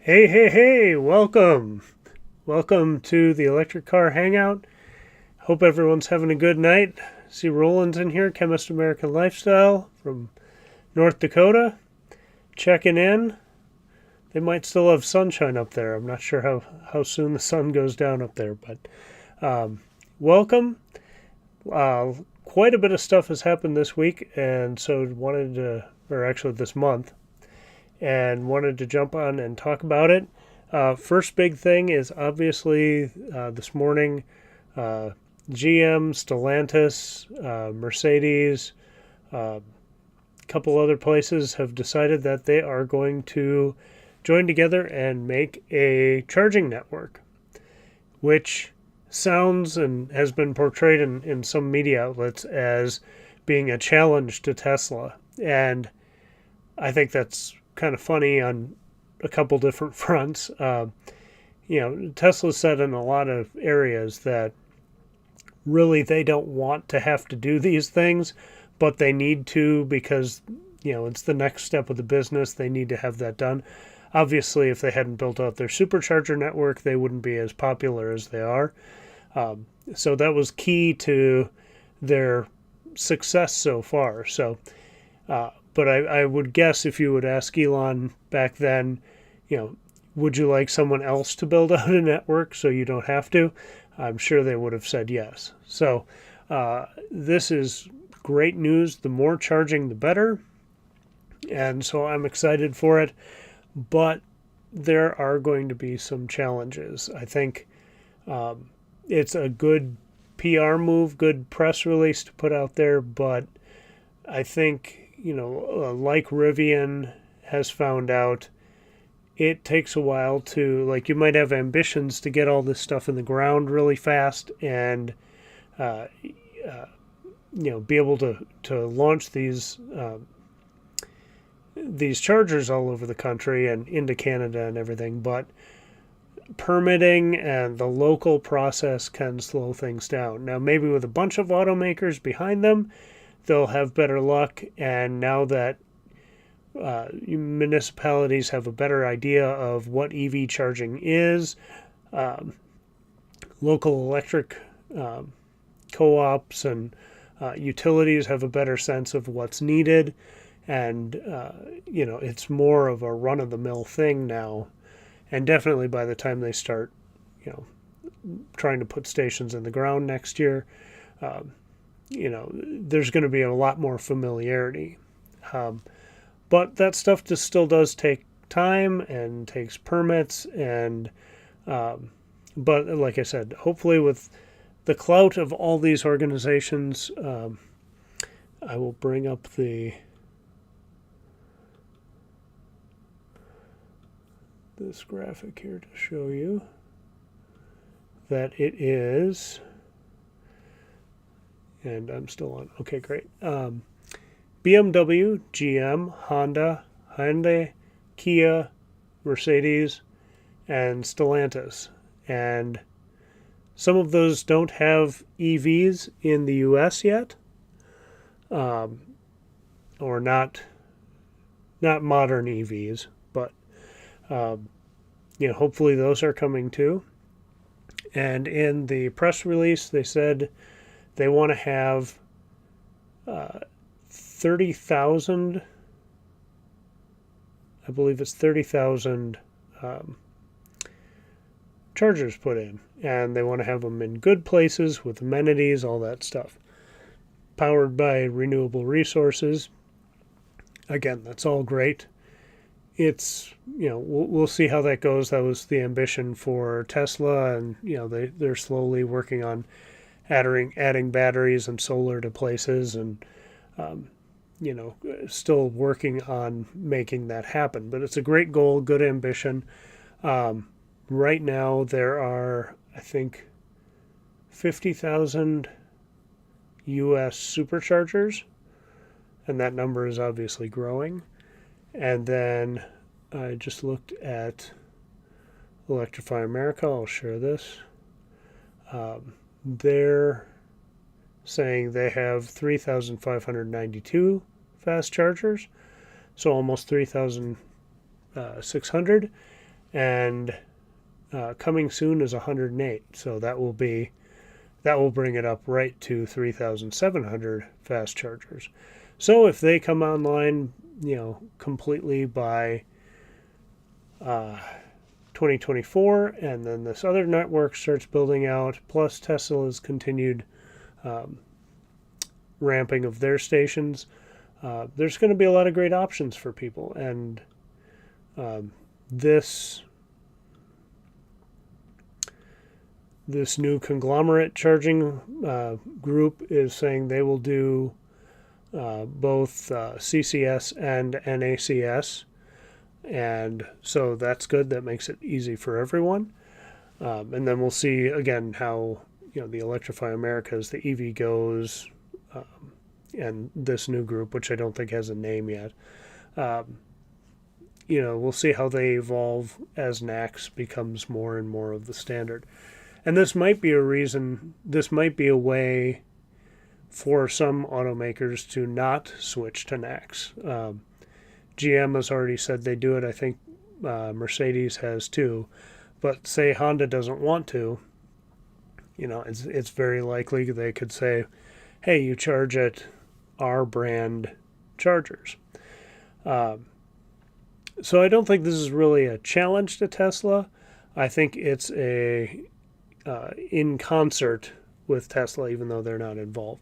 Hey, hey, hey, welcome. Welcome to the Electric Car Hangout. Hope everyone's having a good night. See Roland's in here, Chemist American Lifestyle from North Dakota, checking in. They might still have sunshine up there. I'm not sure how soon the sun goes down up there, but welcome. Quite a bit of stuff has happened this week, and so this month, and wanted to jump on and talk about it. First big thing is obviously this morning, GM, Stellantis, Mercedes, a couple other places have decided that they are going to join together and make a charging network, which sounds and has been portrayed in some media outlets as being a challenge to Tesla. And I think that's kind of funny on a couple different fronts. Tesla said in a lot of areas that really they don't want to have to do these things, but they need to because, it's the next step of the business. They need to have that done. Obviously, if they hadn't built out their supercharger network, they wouldn't be as popular as they are. So that was key to their success so far. But I would guess if you would ask Elon back then, would you like someone else to build out a network so you don't have to? I'm sure they would have said yes. So this is great news. The more charging, the better. And so I'm excited for it. But there are going to be some challenges. I think it's a good PR move, good press release to put out there, but I think like Rivian has found out, it takes a while to, you might have ambitions to get all this stuff in the ground really fast and, be able to launch these chargers all over the country and into Canada and everything. But permitting and the local process can slow things down. Now, maybe with a bunch of automakers behind them, they'll have better luck. And now that municipalities have a better idea of what EV charging is, local electric co-ops and utilities have a better sense of what's needed. And, it's more of a run-of-the-mill thing now. And definitely by the time they start, trying to put stations in the ground next year, there's going to be a lot more familiarity. But that stuff just still does take time and takes permits. And but like I said, hopefully with the clout of all these organizations, I will bring up this graphic here to show you that it is, and I'm still on. Okay, great. BMW, GM, Honda, Hyundai, Kia, Mercedes, and Stellantis. And some of those don't have EVs in the US yet, or not modern EVs, but hopefully those are coming too. And in the press release, they said they want to have 30,000, I believe it's 30,000 chargers put in. And they want to have them in good places with amenities, all that stuff. Powered by renewable resources. Again, that's all great. It's, we'll see how that goes. That was the ambition for Tesla, and, they're slowly working on adding batteries and solar to places, and, still working on making that happen. But it's a great goal, good ambition. Right now, there are, I think, 50,000 U.S. superchargers, and that number is obviously growing. And then I just looked at Electrify America. I'll share this. They're saying they have 3,592 fast chargers, so almost 3,600. And coming soon is 108. So that will bring it up right to 3,700 fast chargers. So if they come online, completely by 2024, and then this other network starts building out, plus Tesla's continued ramping of their stations, there's going to be a lot of great options for people. And this new conglomerate charging group is saying they will do both CCS and NACS, and so that's good. That makes it easy for everyone. And then we'll see again how the Electrify Americas, the EV goes, and this new group, which I don't think has a name yet. We'll see how they evolve as NACS becomes more and more of the standard. And this might be a way for some automakers to not switch to NACS. GM has already said they do it. I think Mercedes has too. But say Honda doesn't want to, it's very likely they could say, hey, you charge at our brand chargers. So I don't think this is really a challenge to Tesla. I think it's in concert with Tesla, even though they're not involved.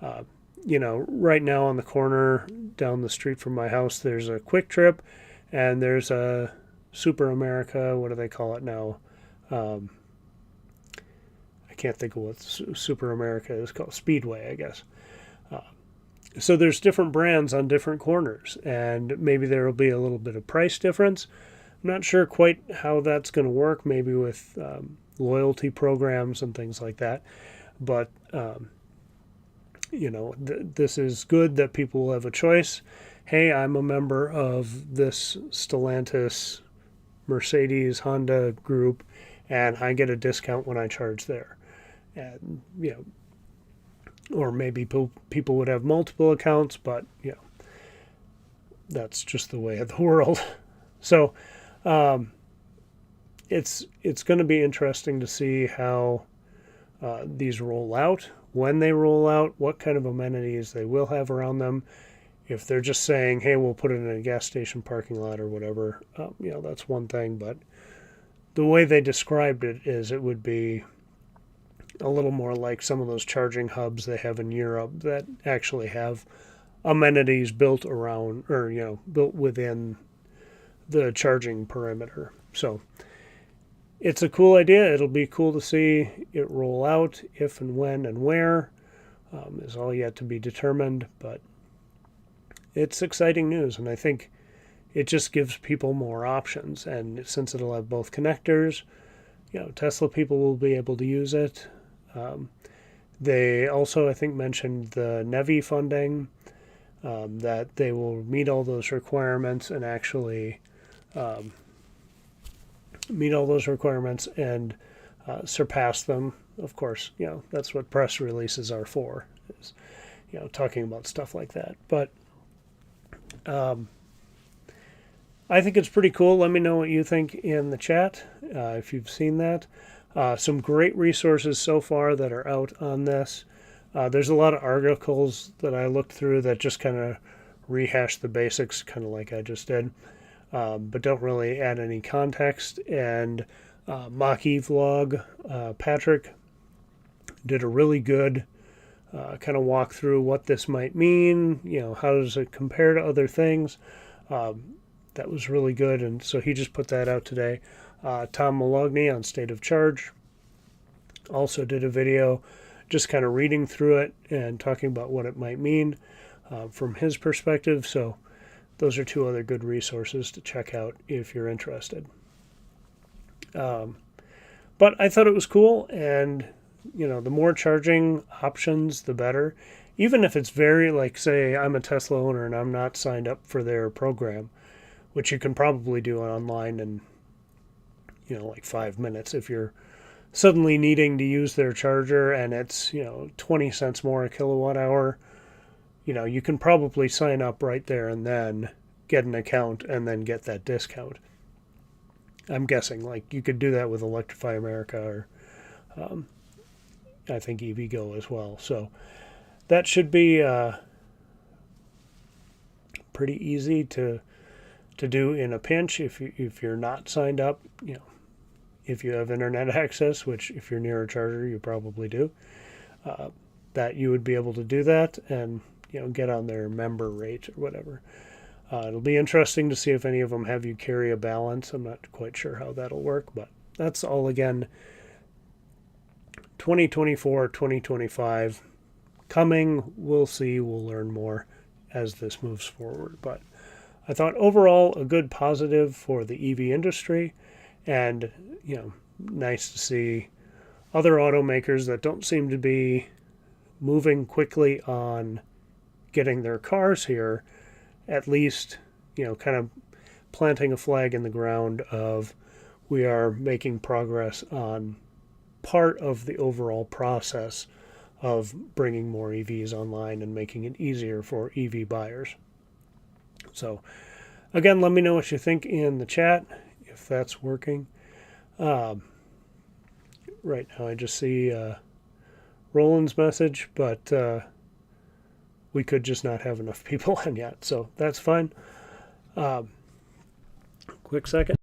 Right now on the corner down the street from my house, there's a Quick Trip, and there's a Super America. What do they call it now? I can't think of what Super America is called. Speedway, I guess. So there's different brands on different corners, and maybe there will be a little bit of price difference. I'm not sure quite how that's going to work, maybe with loyalty programs and things like that. But, this is good that people will have a choice. Hey, I'm a member of this Stellantis Mercedes Honda group, and I get a discount when I charge there. And or maybe people would have multiple accounts, but that's just the way of the world. So it's going to be interesting to see how these roll out, when they roll out, what kind of amenities they will have around them. If they're just saying, hey, we'll put it in a gas station parking lot or whatever, that's one thing. But the way they described it is it would be a little more like some of those charging hubs they have in Europe that actually have amenities built around, or built within the charging perimeter. So it's a cool idea. It'll be cool to see it roll out. If and when and where is all yet to be determined, but it's exciting news, and I think it just gives people more options. And since it'll have both connectors, Tesla people will be able to use it. They also, I think, mentioned the NEVI funding, that they will meet all those requirements and actually meet all those requirements and surpass them. Of course, that's what press releases are for, is talking about stuff like that. But I think it's pretty cool. Let me know what you think in the chat if you've seen that. Some great resources so far that are out on this. There's a lot of articles that I looked through that just kind of rehash the basics, kind of like I just did, but don't really add any context. And Mach-E vlog, Patrick did a really good kind of walk through what this might mean. How does it compare to other things? That was really good, and so he just put that out today. Tom Malogny on State of Charge also did a video just kind of reading through it and talking about what it might mean from his perspective. So those are two other good resources to check out if you're interested. But I thought it was cool, and the more charging options, the better. Even if it's very, like, say I'm a Tesla owner and I'm not signed up for their program, which you can probably do online in like 5 minutes if you're suddenly needing to use their charger and it's 20 cents more a kilowatt hour. You can probably sign up right there and then get an account and then get that discount. I'm guessing like you could do that with Electrify America, or I think EVgo as well. So that should be pretty easy to do in a pinch if you're not signed up. If you have internet access, which if you're near a charger you probably do, that you would be able to do that and get on their member rate or whatever. It'll be interesting to see if any of them have you carry a balance. I'm not quite sure how that'll work, but that's all, again, 2024, 2025 coming. We'll see. We'll learn more as this moves forward. But I thought overall a good positive for the EV industry, and nice to see other automakers that don't seem to be moving quickly on getting their cars here, at least kind of planting a flag in the ground of we are making progress on part of the overall process of bringing more EVs online and making it easier for EV buyers. So again, let me know what you think in the chat, if that's working. Right now I just see Roland's message, but we could just not have enough people on yet, so that's fine. Quick second.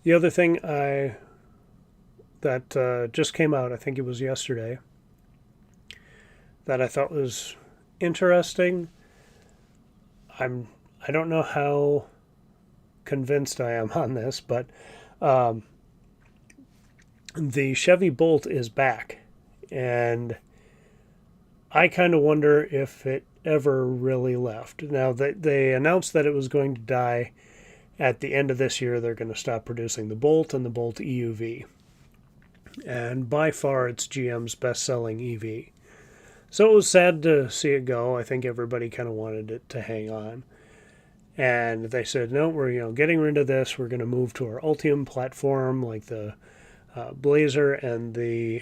The other thing that just came out, I think it was yesterday, that I thought was interesting. I don't know how convinced I am on this, but the Chevy Bolt is back, and I kind of wonder if it ever really left. Now, they announced that it was going to die at the end of this year. They're going to stop producing the Bolt and the Bolt EUV, and by far it's GM's best-selling EV. So it was sad to see it go. I think everybody kind of wanted it to hang on. And they said, no, we're getting rid of this. We're going to move to our Ultium platform, like the Blazer and the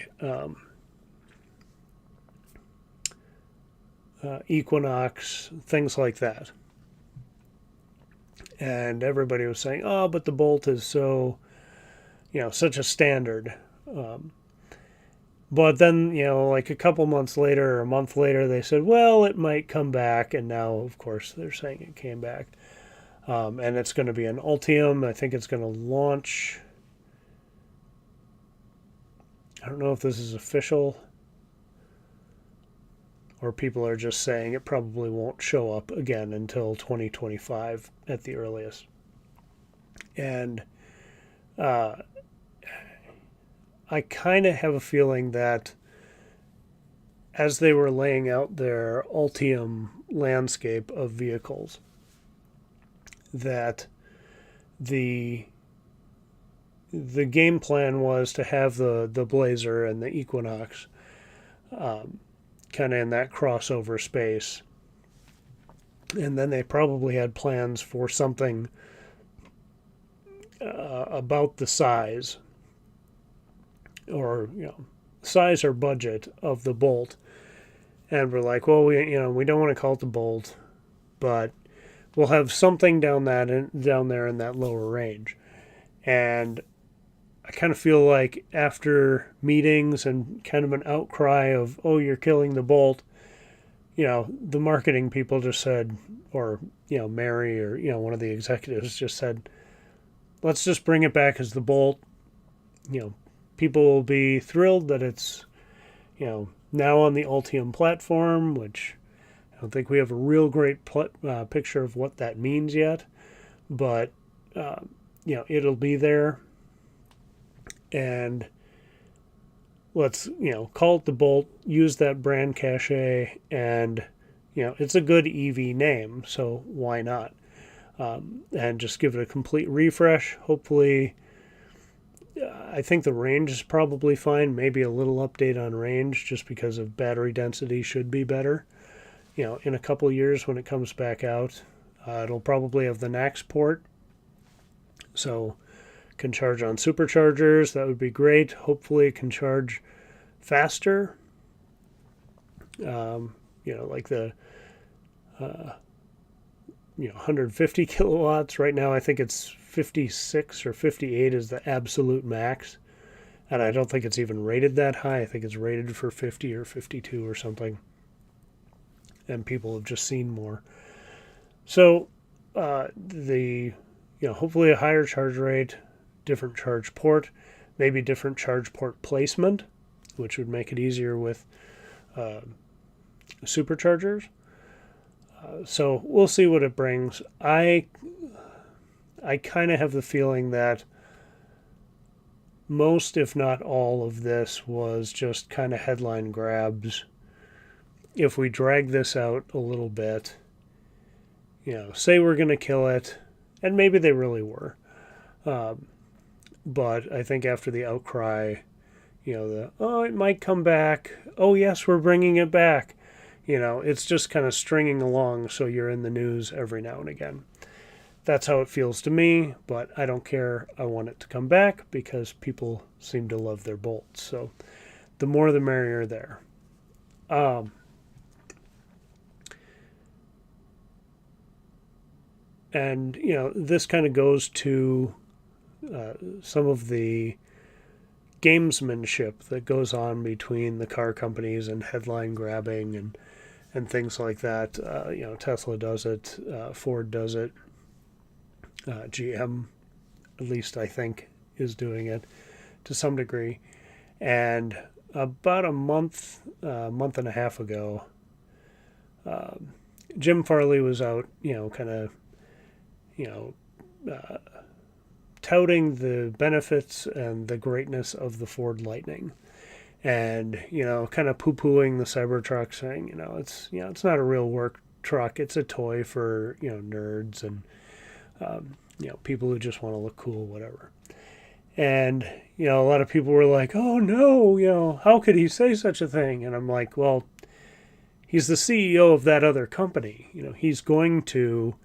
Equinox, things like that. And everybody was saying, oh, but the Bolt is so, such a standard. But then, like a couple months later or a month later, they said, well, it might come back. And now, of course, they're saying it came back. And it's going to be an Ultium. I think it's going to launch. I don't know if this is official or people are just saying it probably won't show up again until 2025 at the earliest. And I kind of have a feeling that as they were laying out their Ultium landscape of vehicles, that the game plan was to have the Blazer and the Equinox kind of in that crossover space. And then they probably had plans for something about the size or size or budget of the Bolt, and we're like, well, we don't want to call it the Bolt, but we'll have something down there in that lower range. And I kind of feel like after meetings and kind of an outcry of, oh, you're killing the Bolt, the marketing people just said, or Mary or one of the executives just said, let's just bring it back as the Bolt. People will be thrilled that it's, now on the Ultium platform, which I don't think we have a real great picture of what that means yet, but, it'll be there. And let's, call it the Bolt, use that brand cachet, and, it's a good EV name, so why not? And just give it a complete refresh. Hopefully, I think the range is probably fine. Maybe a little update on range just because of battery density should be better. In a couple of years when it comes back out, it'll probably have the NACS port. So can charge on superchargers. That would be great. Hopefully it can charge faster. Like the 150 kilowatts. Right now I think it's 56 or 58 is the absolute max. And I don't think it's even rated that high. I think it's rated for 50 or 52 or something. And people have just seen more. So hopefully a higher charge rate, different charge port, maybe different charge port placement, which would make it easier with superchargers. So we'll see what it brings. I kind of have the feeling that most, if not all, of this was just kind of headline grabs. If we drag this out a little bit, say we're going to kill it, and maybe they really were. But I think after the outcry, it might come back. Oh, yes, we're bringing it back. It's just kind of stringing along so you're in the news every now and again. That's how it feels to me, but I don't care. I want it to come back because people seem to love their Bolts. So the more the merrier there. And, this kind of goes to some of the gamesmanship that goes on between the car companies and headline grabbing and things like that. Tesla does it, Ford does it, GM, at least I think, is doing it to some degree. And about a month and a half ago, Jim Farley was out, kind of, touting the benefits and the greatness of the Ford Lightning, and kind of poo-pooing the Cybertruck, saying it's not a real work truck, it's a toy for nerds and people who just want to look cool, whatever. And a lot of people were like, oh no, how could he say such a thing? And I'm like, well, he's the CEO of that other company. He's going to,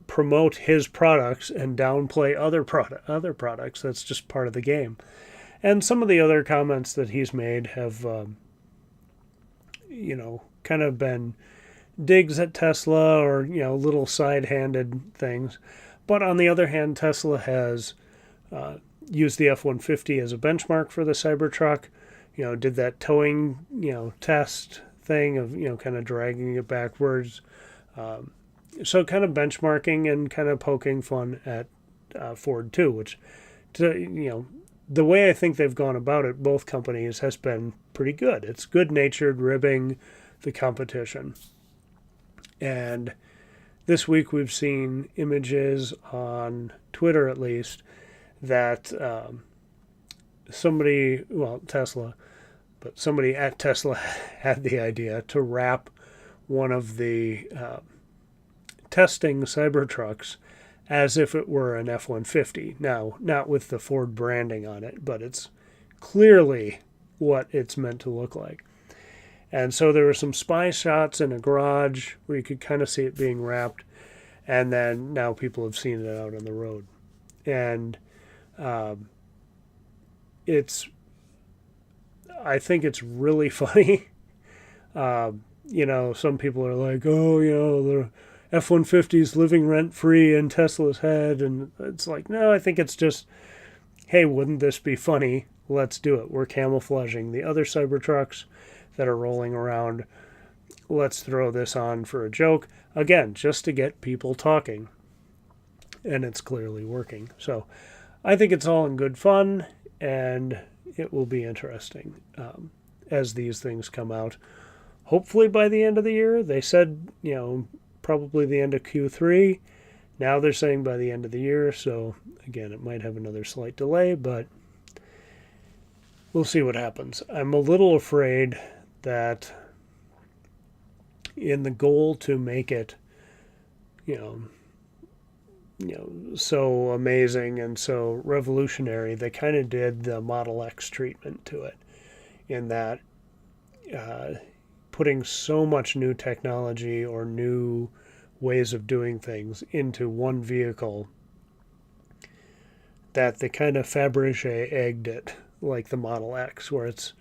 promote his products and downplay other products. That's just part of the game. And some of the other comments that he's made have, kind of been digs at Tesla or, little side-handed things. But on the other hand, Tesla has used the F-150 as a benchmark for the Cybertruck. Did that towing, test thing of, kind of dragging it backwards. So kind of benchmarking and kind of poking fun at Ford too, which, the way I think they've gone about it, both companies, has been pretty good. It's good-natured ribbing the competition. And this week we've seen images on Twitter at least that Tesla, but somebody at Tesla had the idea to wrap one of the testing Cybertrucks as if it were an F-150. Now, not with the Ford branding on it, but it's clearly what it's meant to look like. And so there were some spy shots in a garage where you could kind of see it being wrapped, and then now people have seen it out on the road. And I think it's really funny. Some people are like, oh, the F-150 is living rent-free in Tesla's head. And it's like, no, I think it's just, hey, wouldn't this be funny? Let's do it. We're camouflaging the other Cybertrucks that are rolling around. Let's throw this on for a joke. Again, just to get people talking. And it's clearly working. So I think it's all in good fun, and it will be interesting as these things come out. Hopefully by the end of the year. They said, probably the end of Q3. Now they're saying by the end of the year. So again, it might have another slight delay, but we'll see what happens. I'm a little afraid that in the goal to make it, so amazing and so revolutionary, they kind of did the Model X treatment to it, in that putting so much new technology or new ways of doing things into one vehicle that they kind of Fabergé egged it, like the Model X, where it's,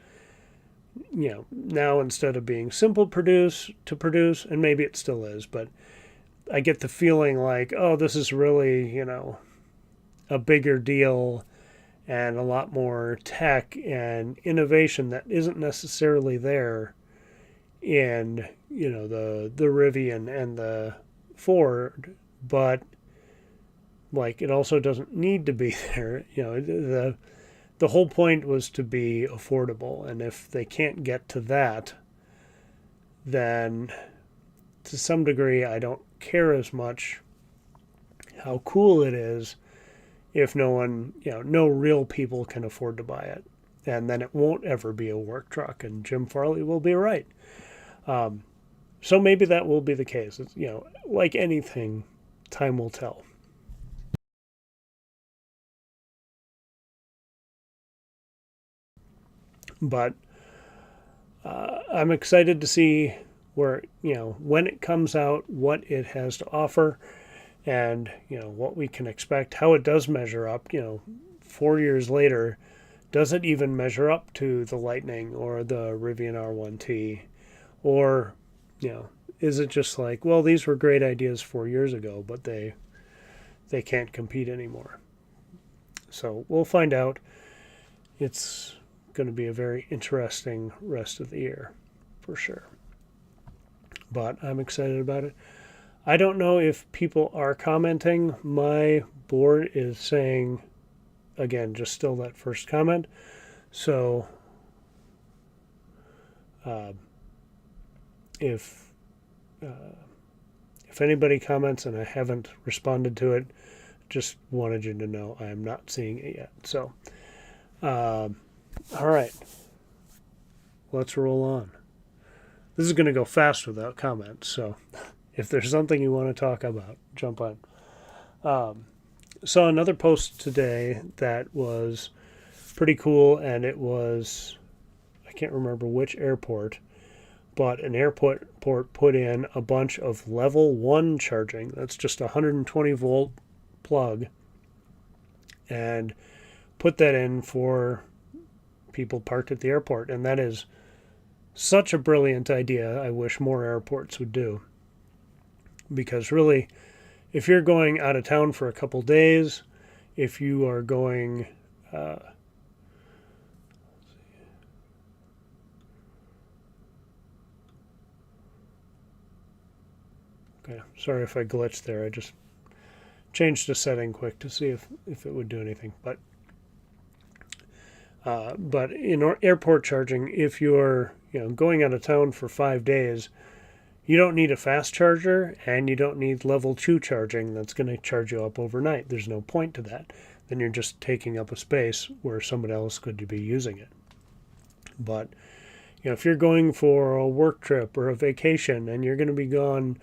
now instead of being simple to produce, and maybe it still is, but I get the feeling like, oh, this is really, a bigger deal and a lot more tech and innovation that isn't necessarily there in, the Rivian and the Ford, but like it also doesn't need to be there. The whole point was to be affordable, and if they can't get to that, then to some degree I don't care as much how cool it is if no one, no real people can afford to buy it. And then it won't ever be a work truck, and Jim Farley will be right. So maybe that will be the case. It's, like anything, time will tell. But I'm excited to see where, when it comes out, what it has to offer, and, what we can expect, how it does measure up, 4 years later. Does it even measure up to the Lightning or the Rivian R1T? Or, is it just like, well, these were great ideas 4 years ago, but they can't compete anymore? So we'll find out. It's going to be a very interesting rest of the year, for sure. But I'm excited about it. I don't know if people are commenting. My board is saying, again, just still that first comment. So if anybody comments and I haven't responded to it, just wanted you to know I am not seeing it yet. So, all right, let's roll on. This is going to go fast without comments, so if there's something you want to talk about, jump on. Saw another post today that was pretty cool, and it was, I can't remember which airport, but an airport put in a bunch of level 1 charging. That's just a 120 volt plug, and put that in for people parked at the airport. And that is such a brilliant idea. I wish more airports would do. Because really, if you're going out of town for a couple days, if you are going okay, sorry if I glitched there. I just changed a setting quick to see if it would do anything. But in airport charging, if you're going out of town for 5 days, you don't need a fast charger, and you don't need level 2 charging that's going to charge you up overnight. There's no point to that. Then you're just taking up a space where somebody else could be using it. But if you're going for a work trip or a vacation and you're going to be gone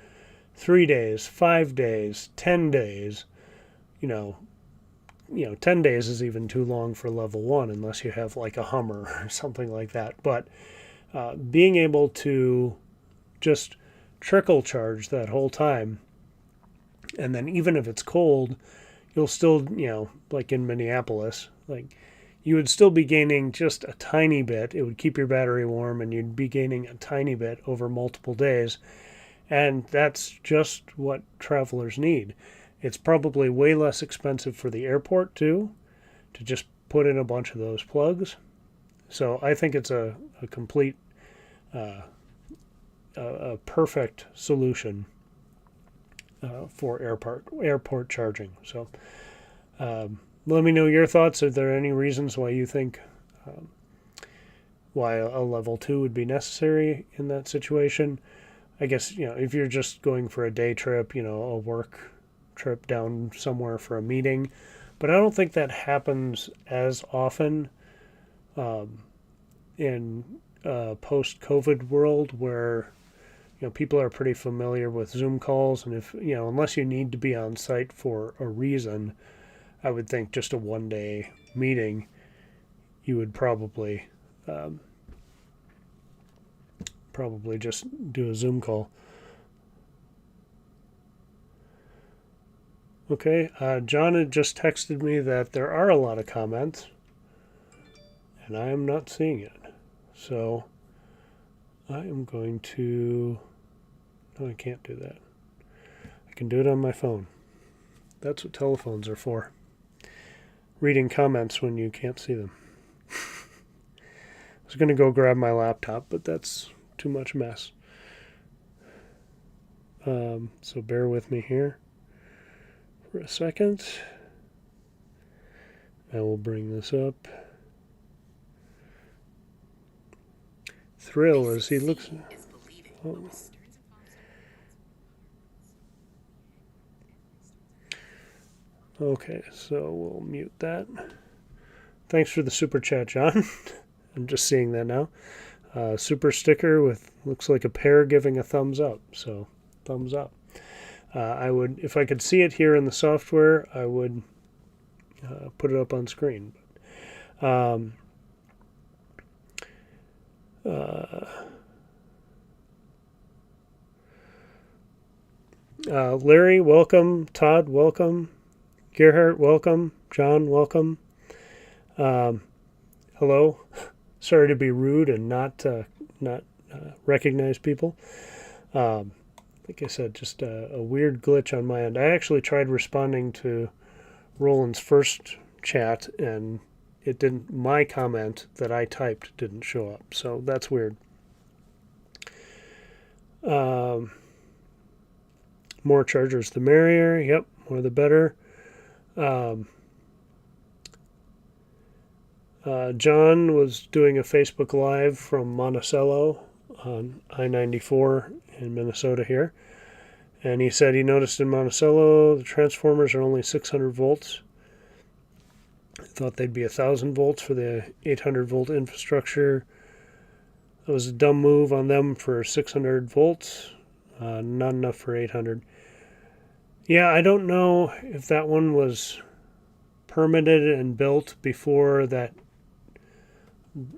3 days, 5 days, 10 days, 10 days is even too long for level 1 unless you have like a Hummer or something like that. But being able to just trickle charge that whole time, and then even if it's cold, you'll still, like in Minneapolis, like you would still be gaining just a tiny bit. It would keep your battery warm, and you'd be gaining a tiny bit over multiple days. And that's just what travelers need. It's probably way less expensive for the airport, too, to just put in a bunch of those plugs. So I think it's a complete, a perfect solution for airport charging. So let me know your thoughts. Are there any reasons why you think why a level 2 would be necessary in that situation? I guess, if you're just going for a day trip, a work trip down somewhere for a meeting. But I don't think that happens as often in a post-COVID world where, people are pretty familiar with Zoom calls. And if, unless you need to be on site for a reason, I would think just a one-day meeting, you would probably just do a Zoom call. Okay, John had just texted me that there are a lot of comments, and I am not seeing it. So I am going to... No, I can't do that. I can do it on my phone. That's what telephones are for. Reading comments when you can't see them. I was going to go grab my laptop, but that's too much mess. So bear with me here for a second. I will bring this up. Thrill as he looks... Oh. Okay, so we'll mute that. Thanks for the super chat, John. I'm just seeing that now. Super sticker with looks like a pear giving a thumbs up. So thumbs up. I would, if I could see it here in the software, I would put it up on screen. Larry, welcome. Todd, welcome. Gerhard, welcome. John, welcome. Hello. Sorry to be rude and not recognize people. Like I said, just a weird glitch on my end. I actually tried responding to Roland's first chat, and it didn't. My comment that I typed didn't show up, so that's weird. More chargers, the merrier. Yep, more the better. John was doing a Facebook Live from Monticello on I-94 in Minnesota here. And he said he noticed in Monticello the transformers are only 600 volts. I thought they'd be 1,000 volts for the 800 volt infrastructure. That was a dumb move on them for 600 volts. Not enough for 800. Yeah, I don't know if that one was permitted and built before that.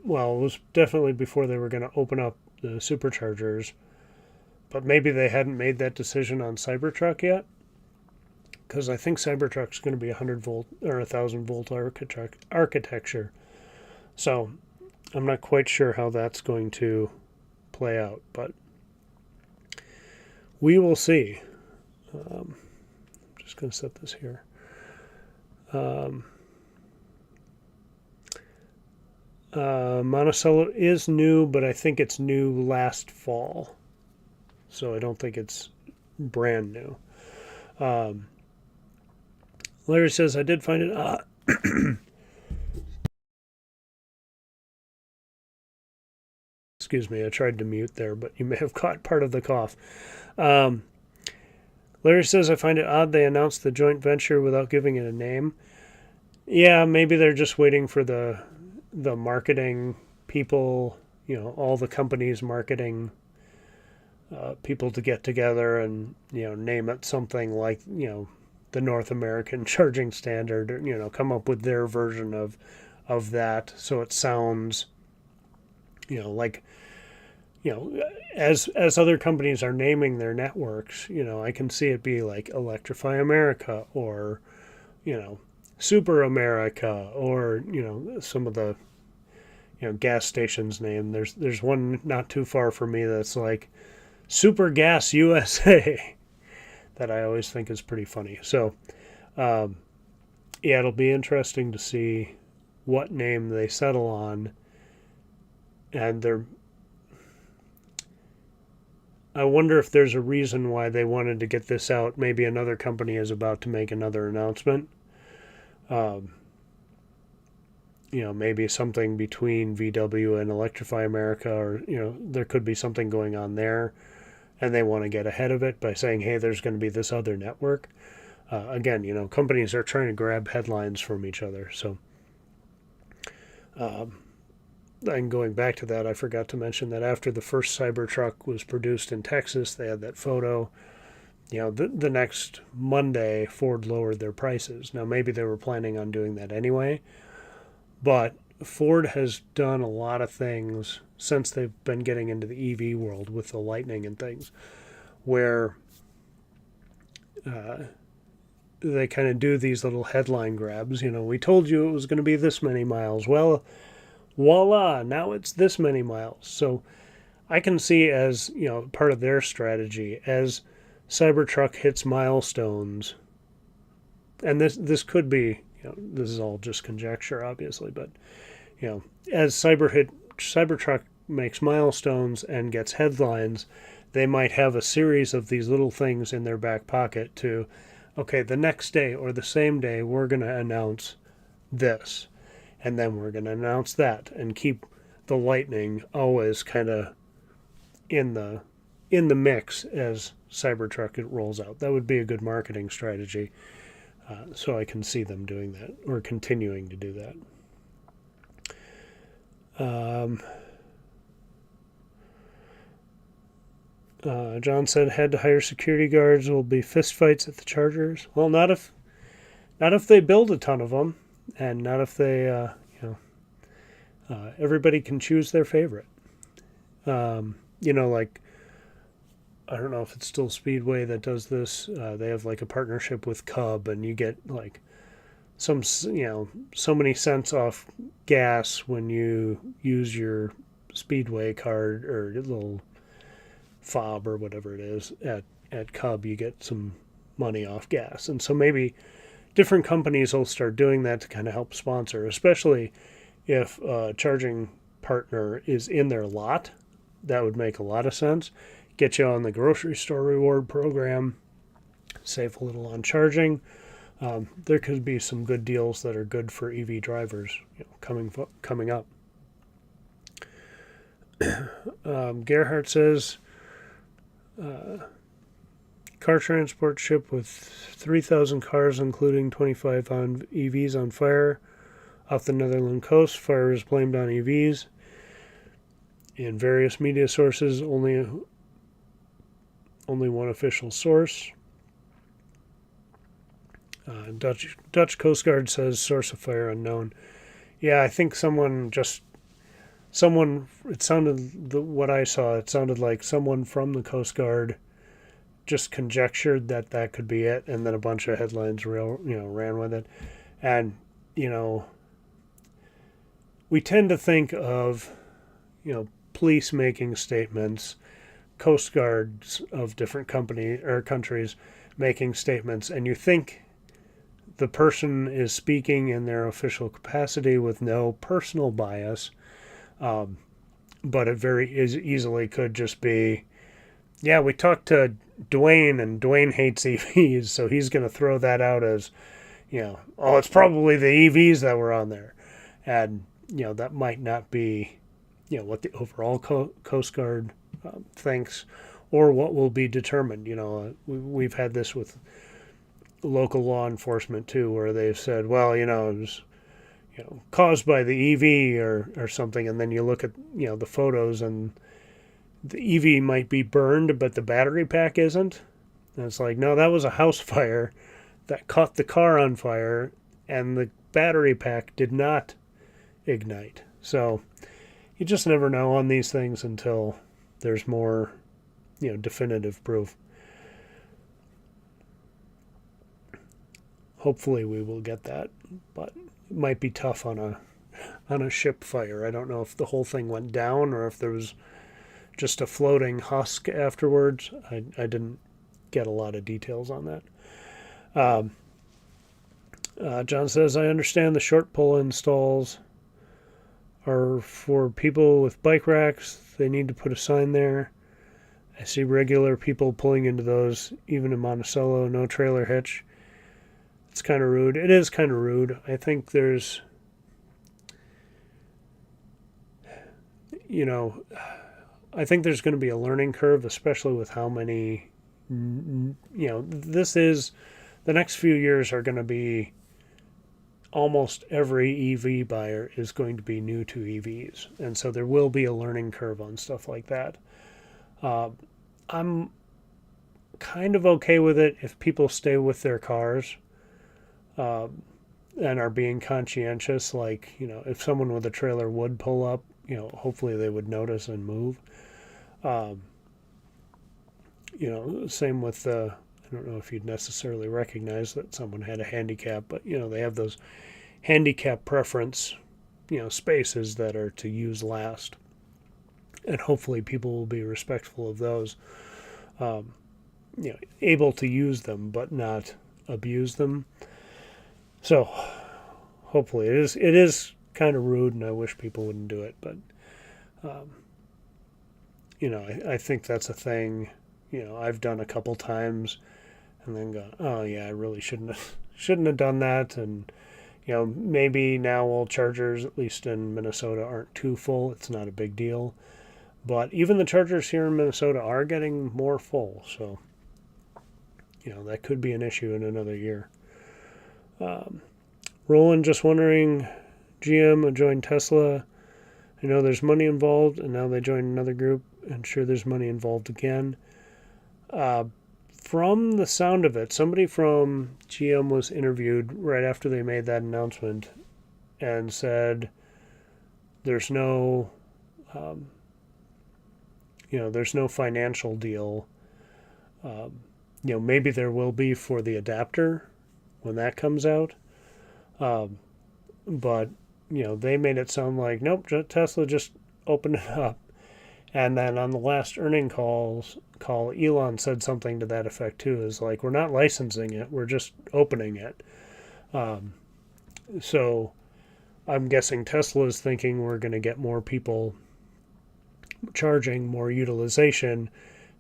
Well, it was definitely before they were going to open up the superchargers. But maybe they hadn't made that decision on Cybertruck yet, because I think Cybertruck's going to be 100 volt or 1,000 volt architecture. So I'm not quite sure how that's going to play out, but we will see. I'm just going to set this here. Monticello is new, but I think it's new last fall. So I don't think it's brand new. Larry says, I did find it excuse me, I tried to mute there, but you may have caught part of the cough. Larry says, I find it odd they announced the joint venture without giving it a name. Yeah, maybe they're just waiting for the marketing people, all the companies marketing people to get together and, name it something like, the North American Charging Standard, or, come up with their version of that. So it sounds, like, as other companies are naming their networks, I can see it be like Electrify America or, Super America or, some of the, gas stations name. There's one not too far from me that's like Super Gas USA that I always think is pretty funny. So, yeah, it'll be interesting to see what name they settle on. And I wonder if there's a reason why they wanted to get this out. Maybe another company is about to make another announcement. Maybe something between VW and Electrify America, or, there could be something going on there, and they want to get ahead of it by saying, hey, there's going to be this other network. Again, companies are trying to grab headlines from each other. So, and going back to that, I forgot to mention that after the first Cybertruck was produced in Texas, they had that photo. The next Monday, Ford lowered their prices. Now, maybe they were planning on doing that anyway, but Ford has done a lot of things since they've been getting into the EV world with the Lightning and things, where they kind of do these little headline grabs. We told you it was going to be this many miles. Well, voila, now it's this many miles. So I can see as, part of their strategy as Cybertruck hits milestones, and this could be, this is all just conjecture, obviously, but, as Cybertruck makes milestones and gets headlines, they might have a series of these little things in their back pocket to, okay, the next day or the same day, we're going to announce this, and then we're going to announce that, and keep the Lightning always kind of in the mix as Cybertruck it rolls out. That would be a good marketing strategy. So I can see them doing that, or continuing to do that. John said, had to hire security guards. Will be fistfights at the chargers. Well, not if they build a ton of them, and not if they, everybody can choose their favorite. Like, I don't know if it's still Speedway that does this. They have like a partnership with Cub, and you get like so many cents off gas when you use your Speedway card or little fob or whatever it is at Cub. You get some money off gas, and so maybe different companies will start doing that to kind of help sponsor, especially if a charging partner is in their lot. That would make a lot of sense. Get you on the grocery store reward program, save a little on charging. There could be some good deals that are good for EV drivers coming up. Gerhardt says, car transport ship with 3,000 cars, including 25 on EVs, on fire off the Netherlands coast. Fire is blamed on EVs. In various media sources, only one official source. Dutch Coast Guard says source of fire unknown. Yeah, I think someone just it sounded, what I saw, it sounded like someone from the Coast Guard just conjectured that that could be it, and then a bunch of headlines ran with it. And, you know, we tend to think of, police making statements, Coast Guards of different company or countries making statements, and you think the person is speaking in their official capacity with no personal bias, but it very easily could just be, yeah, we talked to Dwayne, and Dwayne hates EVs, so he's going to throw that out as, oh, it's probably the EVs that were on there. And, that might not be, what the overall Coast Guard thinks, or what will be determined. We've had this with local law enforcement too, where they've said, well, it was, caused by the EV or something, and then you look at, the photos, and the EV might be burned, but the battery pack isn't. And it's like, no, that was a house fire that caught the car on fire, and the battery pack did not ignite. So you just never know on these things until there's more, definitive proof. Hopefully we will get that, but it might be tough on a ship fire. I don't know if the whole thing went down or if there was just a floating husk afterwards. I didn't get a lot of details on that. John says, I understand the short pull installs are for people with bike racks. They need to put a sign there. I see regular people pulling into those, even in Monticello, no trailer hitch. It's kind of rude. It is kind of rude. I think there's, I think there's going to be a learning curve, especially with how many, this is, the next few years are going to be, almost every EV buyer is going to be new to EVs. And so there will be a learning curve on stuff like that. I'm kind of okay with it if people stay with their cars and are being conscientious. Like, if someone with a trailer would pull up, hopefully they would notice and move. Same with the, I don't know if you'd necessarily recognize that someone had a handicap, but, they have those handicap preference, spaces that are to use last. And hopefully people will be respectful of those, able to use them but not abuse them. So hopefully it is kind of rude, and I wish people wouldn't do it. But, I think that's a thing, I've done a couple times and then go, oh yeah, I really shouldn't have done that. And, maybe now all chargers, at least in Minnesota, aren't too full. It's not a big deal. But even the chargers here in Minnesota are getting more full. So, that could be an issue in another year. Roland, just wondering, GM joined Tesla. I know there's money involved, and now they joined another group. I'm sure there's money involved again. From the sound of it, somebody from GM was interviewed right after they made that announcement and said there's no, there's no financial deal. Maybe there will be for the adapter when that comes out. But, they made it sound like, nope, Tesla just opened it up. And then on the last earning call, Elon said something to that effect too. Is like, we're not licensing it, we're just opening it. So I'm guessing Tesla is thinking we're going to get more people charging, more utilization,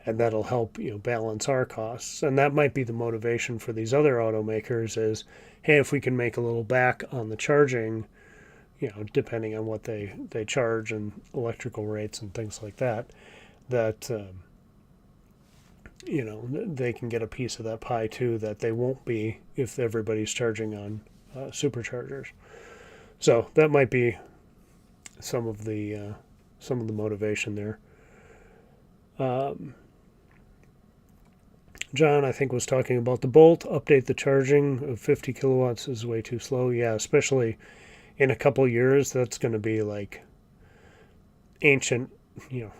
and that'll help balance our costs. And that might be the motivation for these other automakers is, hey, if we can make a little back on the charging, depending on what they charge and electrical rates and things like that, that, they can get a piece of that pie too, that they won't be if everybody's charging on superchargers. So that might be some of the motivation there. John, I think, was talking about the Bolt. Update the charging of 50 kilowatts is way too slow. Yeah, especially in a couple years, that's going to be like, ancient,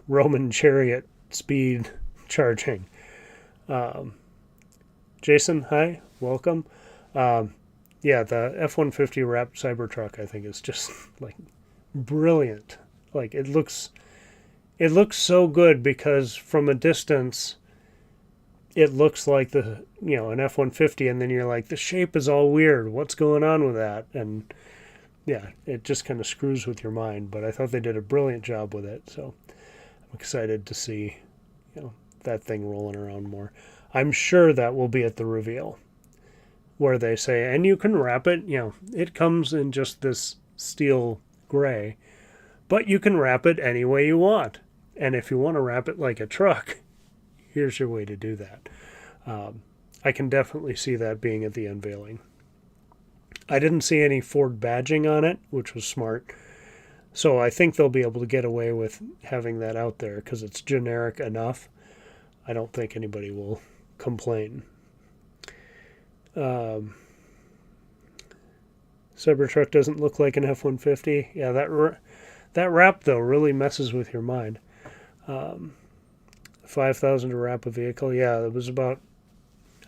Roman chariot speed charging. Um, Jason, hi, welcome. Um, yeah, the F-150 wrapped Cybertruck, I think, is just like brilliant. Like it looks so good because from a distance it looks like an F-150, and then you're like, the shape is all weird. What's going on with that? And yeah, it just kind of screws with your mind. But I thought they did a brilliant job with it, so I'm excited to see that thing rolling around more. I'm sure that will be at the reveal where they say, and you can wrap it. It comes in just this steel gray, but you can wrap it any way you want. And if you want to wrap it like a truck, here's your way to do that. I can definitely see that being at the unveiling. I didn't see any Ford badging on it, which was smart. So I think they'll be able to get away with having that out there because it's generic enough. I don't think anybody will complain. Cybertruck doesn't look like an F-150. Yeah, that wrap, though, really messes with your mind. $5,000 to wrap a vehicle. Yeah, it was about,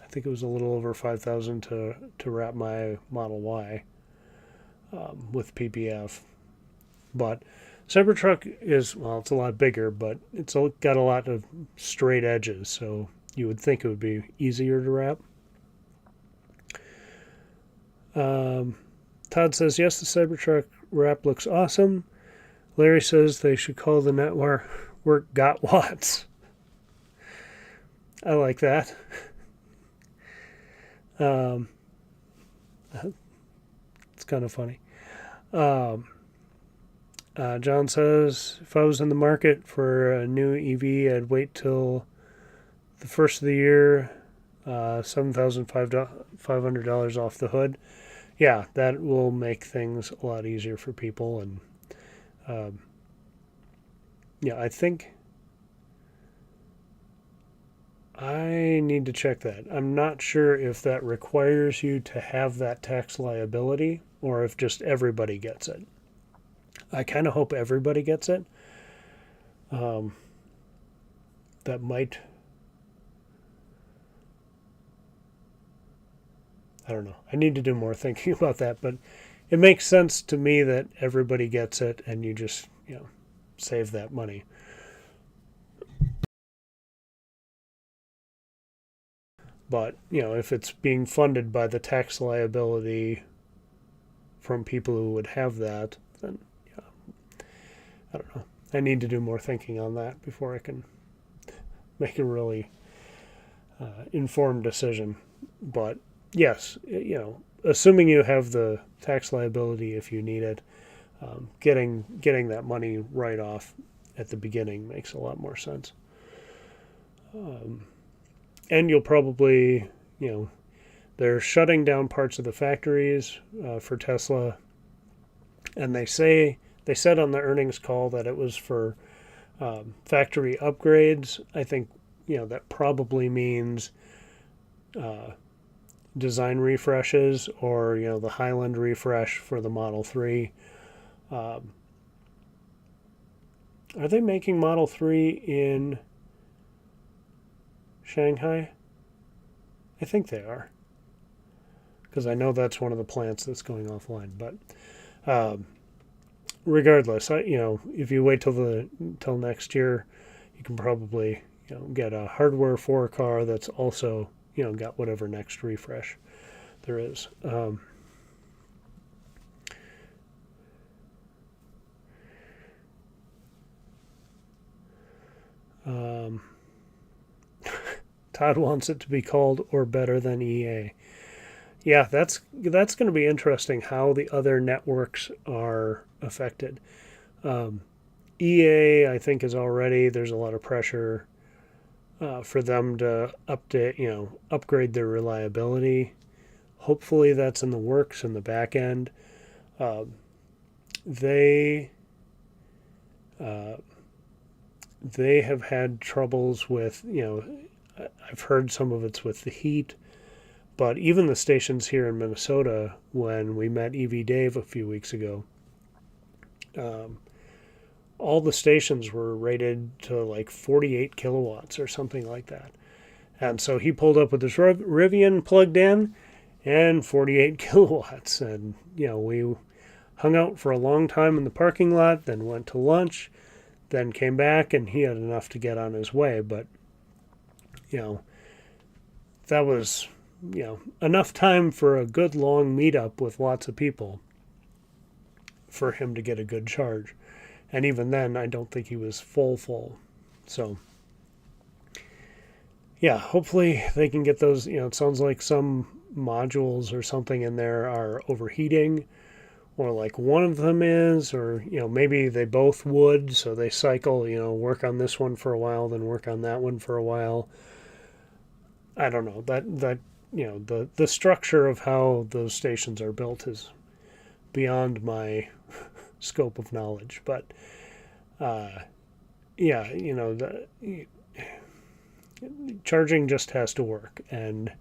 I think it was a little over $5,000 to wrap my Model Y with PPF. But Cybertruck is, well, it's a lot bigger, but it's got a lot of straight edges, so you would think it would be easier to wrap. Todd says, yes, the Cybertruck wrap looks awesome. Larry says they should call the network Got Watts. I like that. It's kind of funny. John says, if I was in the market for a new EV, I'd wait till the first of the year, $7,500 off the hood. Yeah, that will make things a lot easier for people. And I think I need to check that. I'm not sure if that requires you to have that tax liability or if just everybody gets it. I kind of hope everybody gets it. That might, I don't know. I need to do more thinking about that, but it makes sense to me that everybody gets it and you just, save that money. But, if it's being funded by the tax liability from people who would have that, then, I don't know. I need to do more thinking on that before I can make a really informed decision. But, yes, assuming you have the tax liability if you need it, getting that money right off at the beginning makes a lot more sense. And you'll probably, they're shutting down parts of the factories for Tesla. And they said on the earnings call that it was for factory upgrades. I think, that probably means design refreshes or, the Highland refresh for the Model 3. Are they making Model 3 in Shanghai? I think they are, because I know that's one of the plants that's going offline. But regardless, if you wait till next year, you can probably get a hardware for a car that's also got whatever next refresh there is. Todd wants it to be called or better than EA. Yeah, that's going to be interesting how the other networks are affected. EA, I think, is already, there's a lot of pressure for them to upgrade their reliability. Hopefully that's in the works in the back end. They have had troubles with, I've heard some of it's with the heat, but even the stations here in Minnesota, when we met EV Dave a few weeks ago, all the stations were rated to like 48 kilowatts or something like that. And so he pulled up with his Rivian plugged in and 48 kilowatts. And, we hung out for a long time in the parking lot, then went to lunch, then came back, and he had enough to get on his way. But, that was, enough time for a good long meetup with lots of people for him to get a good charge. And even then, I don't think he was full. So, yeah, hopefully they can get those. It sounds like some modules or something in there are overheating, or like one of them is, or, maybe they both would. So they cycle, work on this one for a while, then work on that one for a while. I don't know. The structure of how those stations are built is beyond my scope of knowledge. But, yeah, charging just has to work. And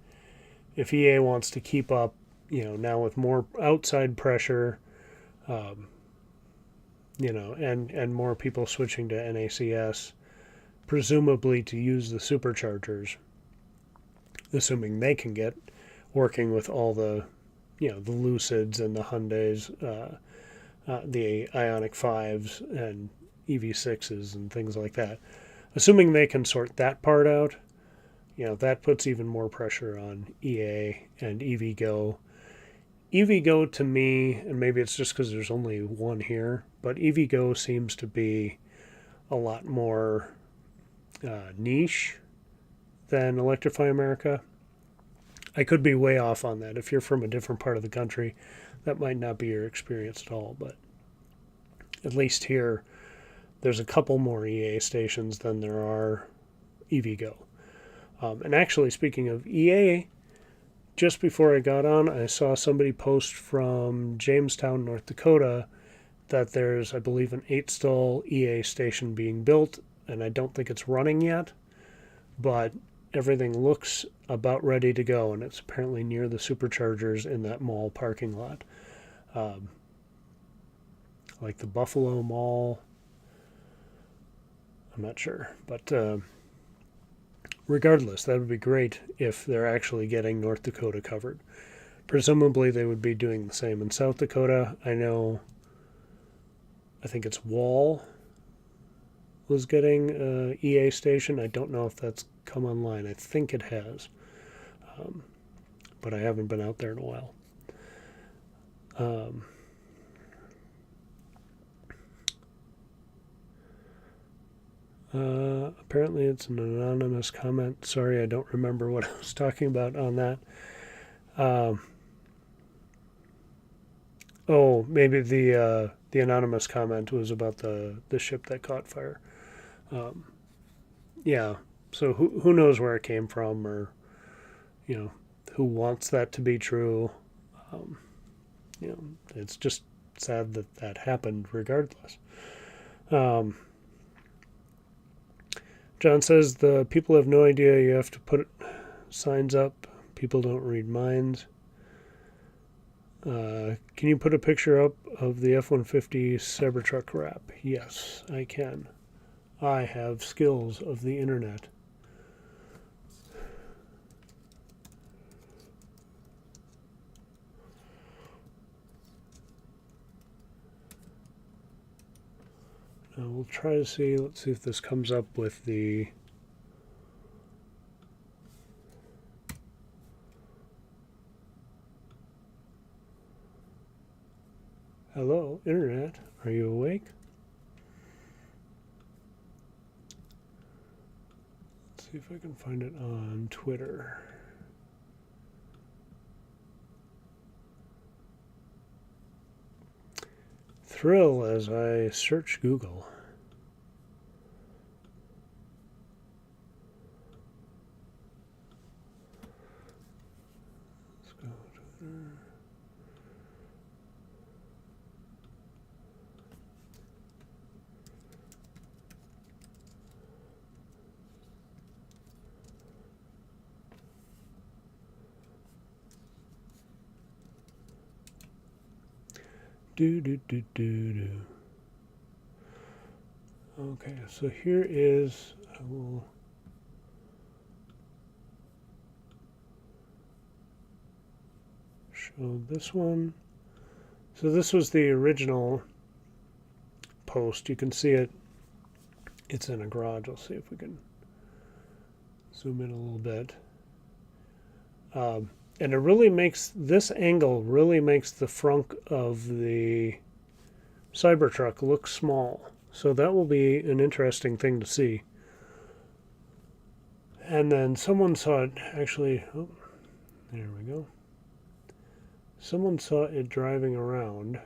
if EA wants to keep up, now with more outside pressure, and more people switching to NACS, presumably to use the superchargers, assuming they can get working with all the, the Lucids and the Hyundais, the Ioniq 5s and EV6s and things like that. Assuming they can sort that part out, that puts even more pressure on EA and EVgo. EVgo to me, and maybe it's just because there's only one here, but EVgo seems to be a lot more niche than Electrify America. I could be way off on that. If you're from a different part of the country, that might not be your experience at all. But at least here, there's a couple more EA stations than there are EVgo. And actually, speaking of EA, just before I got on, I saw somebody post from Jamestown, North Dakota, that there's, I believe, an 8-stall EA station being built, and I don't think it's running yet, but everything looks about ready to go, and it's apparently near the superchargers in that mall parking lot. Like the Buffalo Mall. I'm not sure, but regardless, that would be great if they're actually getting North Dakota covered. Presumably, they would be doing the same in South Dakota. I think it's Wall was getting an EA station. I don't know if that's come online. I think it has, but I haven't been out there in a while. Apparently it's an anonymous comment. Sorry, I don't remember what I was talking about on that. Maybe the anonymous comment was about the ship that caught fire. Yeah, so who knows where it came from, or who wants that to be true. It's just sad that happened regardless. John says the people have no idea you have to put signs up. People don't read minds. Can you put a picture up of the F-150 Cybertruck wrap? Yes, I can. I have skills of the internet. We'll try to see. Let's see if this comes up with the. Hello, internet. Are you awake? Let's see if I can find it on Twitter. Thrill as I search Google. Let's go to Twitter. Do. Okay, so here is, I will show this one. So this was the original post. You can see it. It's in a garage. I'll see if we can zoom in a little bit. And it really makes, this angle really makes the front of the Cybertruck look small. So that will be an interesting thing to see. And then someone saw it actually, oh, there we go. Someone saw it driving around.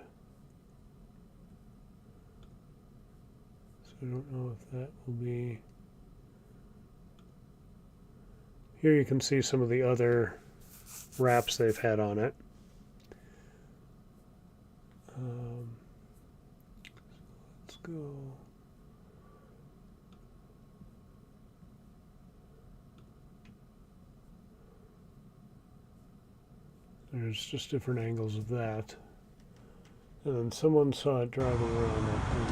So I don't know if that will be... Here you can see some of the other wraps they've had on it. Let's go. There's just different angles of that. And then someone saw it driving around that thing.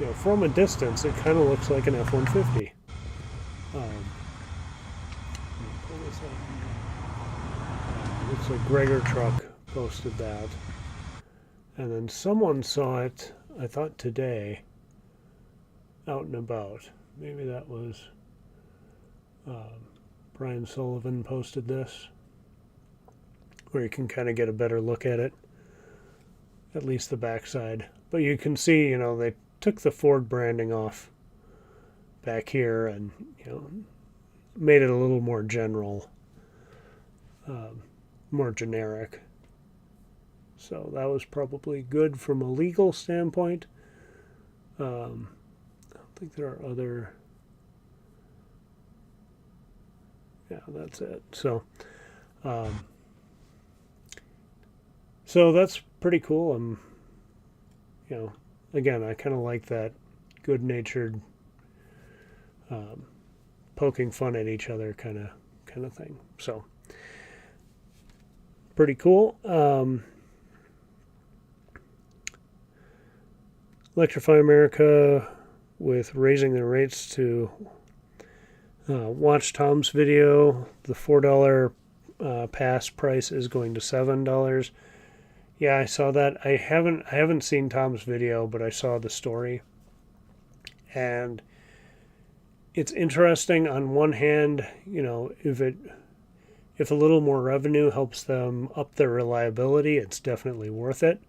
You know, from a distance, it kind of looks like an F-150. Looks like Gregor Truck posted that. And then someone saw it, I thought today, out and about. Maybe that was Brian Sullivan posted this, where you can kind of get a better look at it, at least the backside. But you can see, you know, they took the Ford branding off back here and, you know, made it a little more general, more generic. So that was probably good from a legal standpoint. I don't think there are other... Yeah, that's it. So, so that's pretty cool. You know, again, I kind of like that good-natured, poking fun at each other kind of thing. So, pretty cool. Electrify America with raising their rates to watch Tom's video. The $4 pass price is going to $7. Yeah, I saw that. I haven't seen Tom's video, but I saw the story. And it's interesting on one hand, you know, if a little more revenue helps them up their reliability, it's definitely worth it.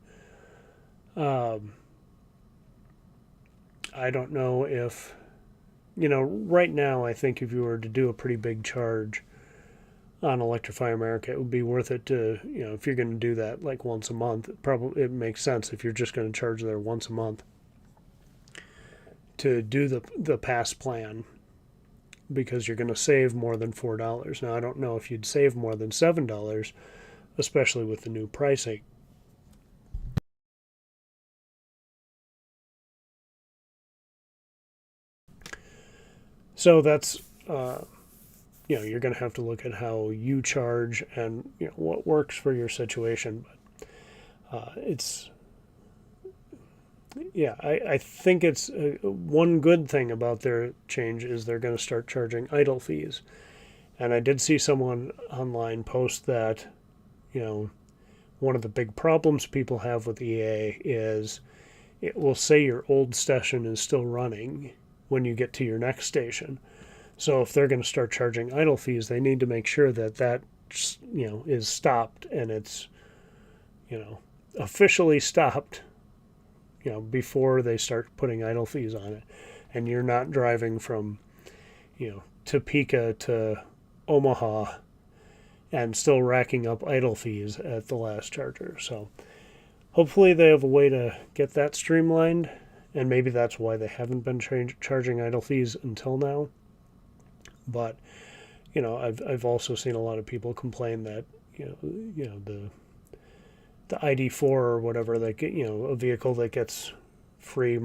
I don't know if, you know, right now I think if you were to do a pretty big charge on Electrify America, it would be worth it to, you know, if you're going to do that like once a month, it makes sense if you're just going to charge there once a month to do the pass plan, because you're going to save more than $4. Now, I don't know if you'd save more than $7, especially with the new pricing. So that's, you know, you're going to have to look at how you charge and, you know, what works for your situation. But it's, yeah, I think it's one good thing about their change is they're going to start charging idle fees. And I did see someone online post that, you know, one of the big problems people have with EA is it will say your old station is still running when you get to your next station. So if they're going to start charging idle fees, they need to make sure that, you know, is stopped and it's, you know, officially stopped, you know, before they start putting idle fees on it. And you're not driving from, you know, Topeka to Omaha and still racking up idle fees at the last charger. So hopefully they have a way to get that streamlined, and maybe that's why they haven't been charging idle fees until now. But, you know, I've also seen a lot of people complain that, you know, the ID4 or whatever, that get, you know, a vehicle that gets free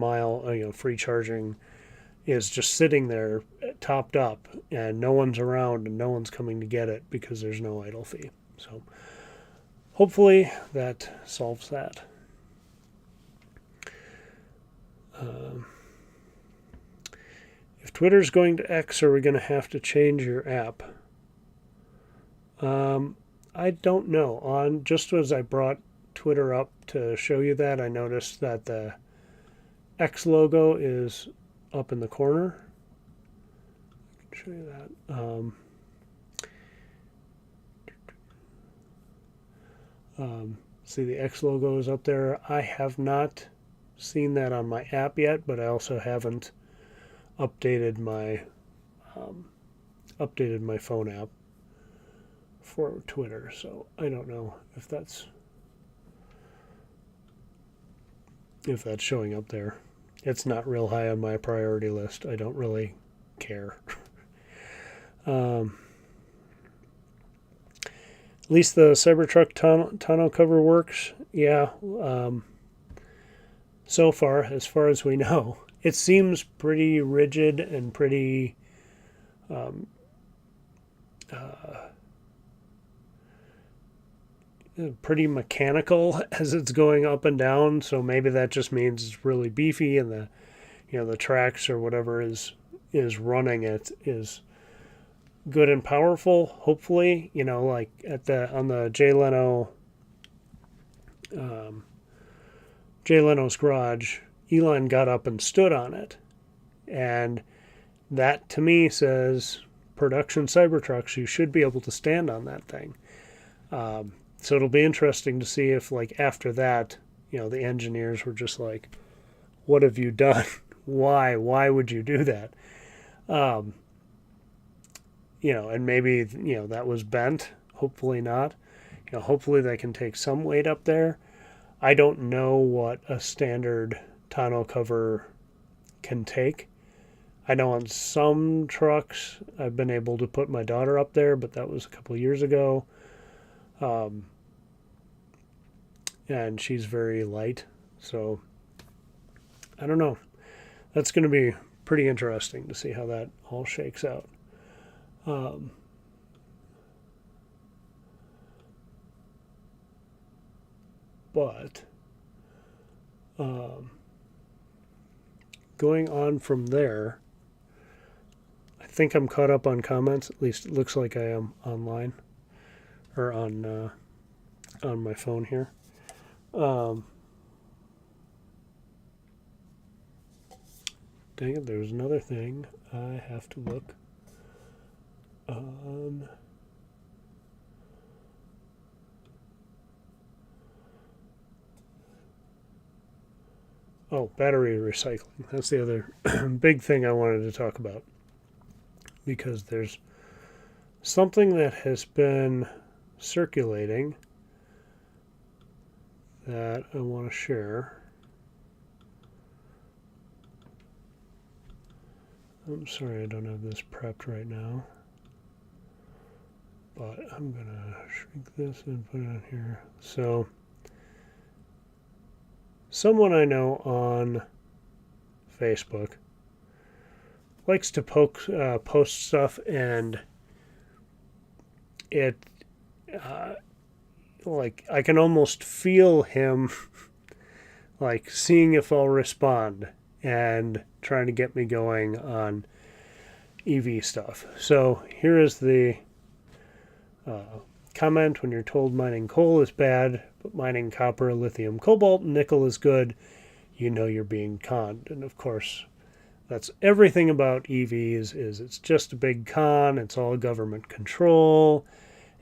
free charging, is just sitting there topped up, and no one's around and no one's coming to get it because there's no idle fee. So hopefully that solves that. If Twitter's going to X, are we going to have to change your app? I don't know. Just as I brought Twitter up to show you that, I noticed that the X logo is up in the corner. I can show you that. See, the X logo is up there. I have not seen that on my app yet, but I also haven't updated my phone app for Twitter, so I don't know if that's showing up there. It's not real high on my priority list. I don't really care. At least the Cybertruck tonneau cover works. Yeah. So far as we know, it seems pretty rigid and pretty pretty mechanical as it's going up and down. So maybe that just means it's really beefy, and the tracks or whatever is running it is good and powerful. Hopefully, like on the Jay Leno's garage, Elon got up and stood on it, and that to me says production Cybertrucks, you should be able to stand on that thing. So it'll be interesting to see if, like, after that, the engineers were just like, what have you done? Why would you do that? And maybe, that was bent. Hopefully not. Hopefully they can take some weight up there. I don't know what a standard tonneau cover can take. I know on some trucks I've been able to put my daughter up there, but that was a couple of years ago. And she's very light, so I don't know. That's going to be pretty interesting to see how that all shakes out. But going on from there, I think I'm caught up on comments. At least it looks like I am online, or on my phone here. Dang it, there's another thing I have to look on. Oh, battery recycling. That's the other big thing I wanted to talk about, because there's something that has been circulating that I want to share. I'm sorry I don't have this prepped right now, but I'm going to shrink this and put it on here. So, someone I know on Facebook likes to post stuff, and it like I can almost feel him like seeing if I'll respond and trying to get me going on EV stuff. So here is the comment: when you're told mining coal is bad, but mining copper, lithium, cobalt, and nickel is good, you know you're being conned. And of course, that's everything about EVs is it's just a big con. It's all government control.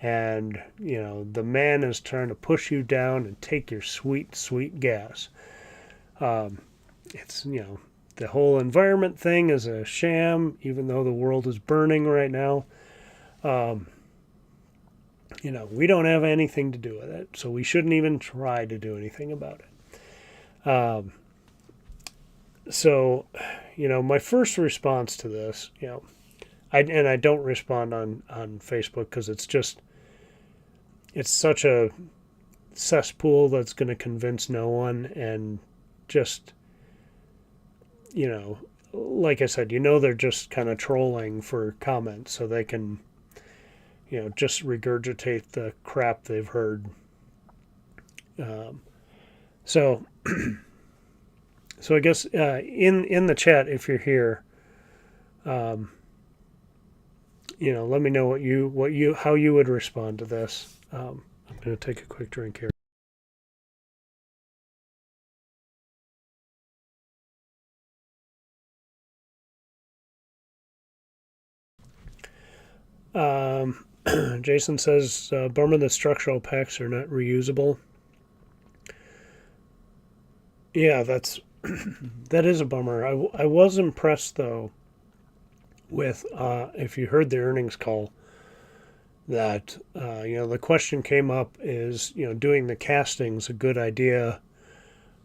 And, the man is trying to push you down and take your sweet, sweet gas. It's, the whole environment thing is a sham, even though the world is burning right now. We don't have anything to do with it, so we shouldn't even try to do anything about it. So, my first response to this, I don't respond on Facebook because it's such a cesspool that's going to convince no one, and just, like I said, they're just kind of trolling for comments so they can, just regurgitate the crap they've heard. Um, so, so I guess in the chat, if you're here, um, let me know how you would respond to this. I'm going to take a quick drink here. Jason says, bummer the structural packs are not reusable. Yeah, that is a bummer. I was impressed though with if you heard the earnings call that the question came up is doing the castings a good idea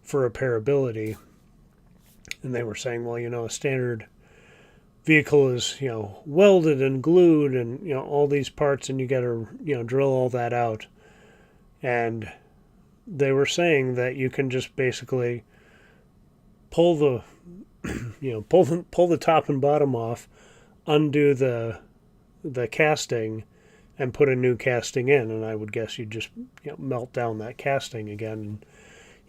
for repairability, and they were saying, well, a standard vehicle is welded and glued and all these parts, and you got to drill all that out, and they were saying that you can just basically pull the pull the top and bottom off, undo the casting, and put a new casting in, and I would guess you'd just melt down that casting again and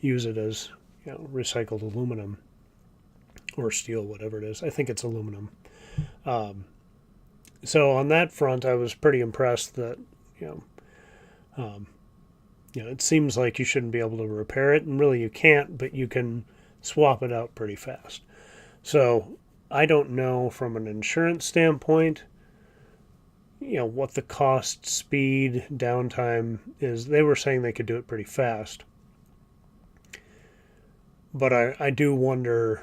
use it as recycled aluminum or steel, whatever it is. I think it's aluminum. So on that front, I was pretty impressed that it seems like you shouldn't be able to repair it, and really you can't, but you can swap it out pretty fast. So I don't know from an insurance standpoint, what the cost, speed, downtime is. They were saying they could do it pretty fast. But I do wonder,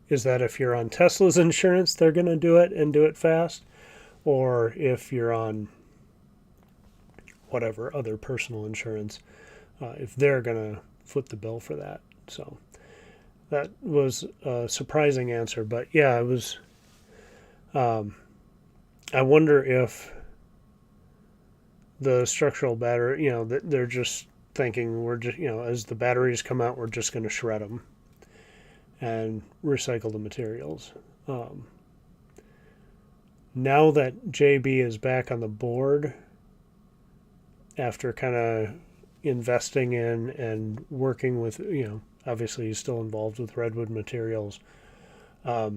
is that if you're on Tesla's insurance, they're going to do it and do it fast? Or if you're on whatever other personal insurance, if they're going to foot the bill for that. So that was a surprising answer. But yeah, it was. I wonder if the structural battery, they're just thinking we're just, as the batteries come out, we're just going to shred them and recycle the materials. Now that JB is back on the board, after kind of investing in and working with, obviously he's still involved with Redwood Materials. I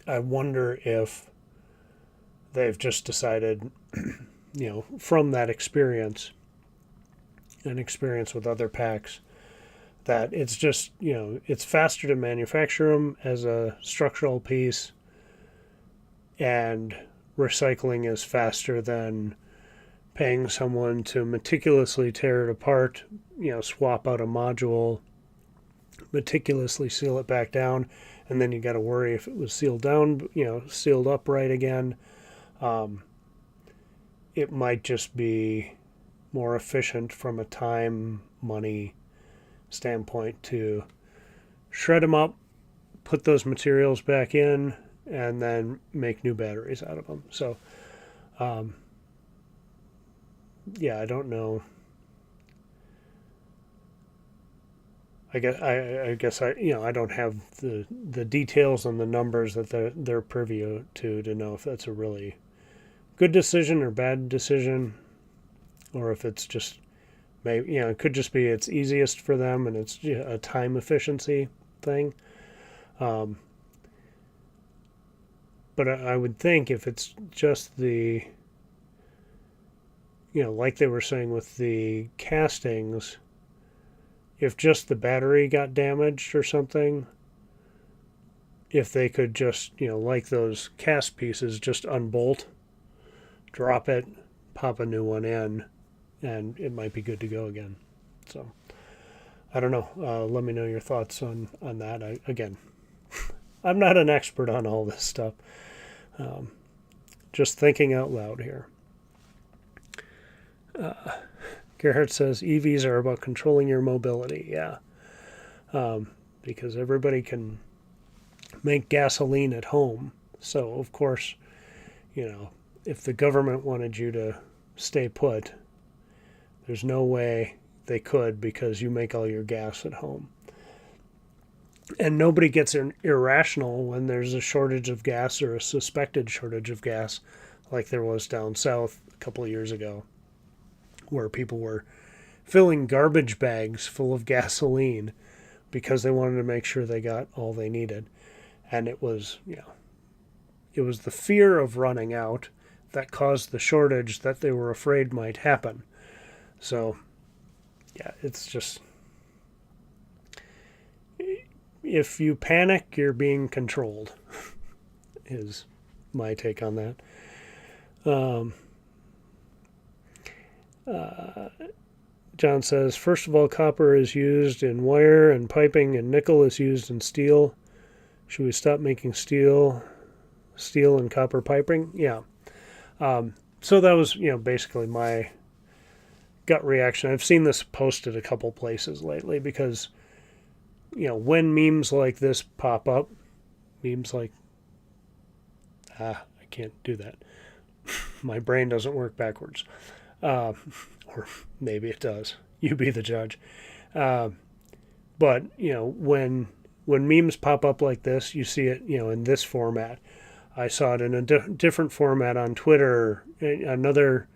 wonder if they've just decided, from that experience and experience with other packs, that it's just, it's faster to manufacture them as a structural piece, and recycling is faster than paying someone to meticulously tear it apart, swap out a module, meticulously seal it back down, and then you got to worry if it was sealed down, sealed up right again. It might just be more efficient from a time, money standpoint to shred them up, put those materials back in, and then make new batteries out of them. So, yeah, I don't know. I guess I don't have the details on the numbers that they're privy to know if that's a really good decision or bad decision, or if it's just maybe it could just be it's easiest for them and it's a time efficiency thing. But I would think if it's just the like they were saying with the castings, if just the battery got damaged or something, if they could just, like those cast pieces, just unbolt, drop it, pop a new one in, and it might be good to go again. So, I don't know. Let me know your thoughts on that. Again, I'm not an expert on all this stuff. Just thinking out loud here. Gerhardt says EVs are about controlling your mobility. Yeah. Because everybody can make gasoline at home. So, of course, if the government wanted you to stay put, there's no way they could, because you make all your gas at home. And nobody gets irrational when there's a shortage of gas or a suspected shortage of gas, like there was down south a couple of years ago, where people were filling garbage bags full of gasoline because they wanted to make sure they got all they needed. And it was, it was the fear of running out that caused the shortage that they were afraid might happen. So, yeah, it's just, if you panic, you're being controlled, is my take on that. John says, first of all, copper is used in wire and piping, and nickel is used in steel. Should we stop making steel and copper piping? Yeah. So that was, basically my gut reaction. I've seen this posted a couple places lately because, when memes like this pop up, memes like, I can't do that. My brain doesn't work backwards. Or maybe it does. You be the judge. But, when memes pop up like this, you see it, in this format. I saw it in a different format on Twitter, another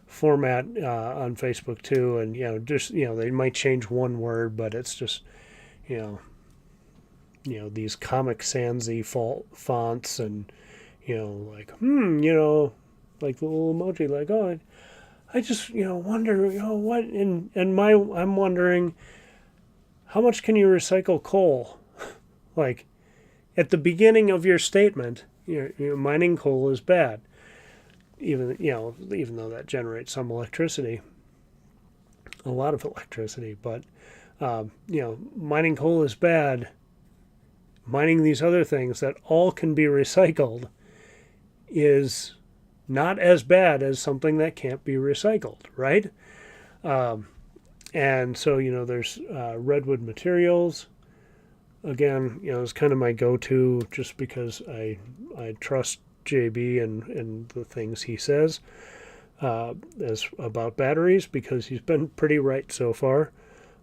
format on Facebook too, and they might change one word, but it's just these Comic Sans-y fonts, and like like the little emoji, like, oh, I just wonder what, and I'm wondering, how much can you recycle coal? Like, at the beginning of your statement, mining coal is bad, even though that generates some electricity, a lot of electricity. But mining coal is bad. Mining these other things that all can be recycled is not as bad as something that can't be recycled, right? And so there's redwood materials. Again, it's kind of my go-to, just because I trust JB and the things he says as about batteries, because he's been pretty right so far.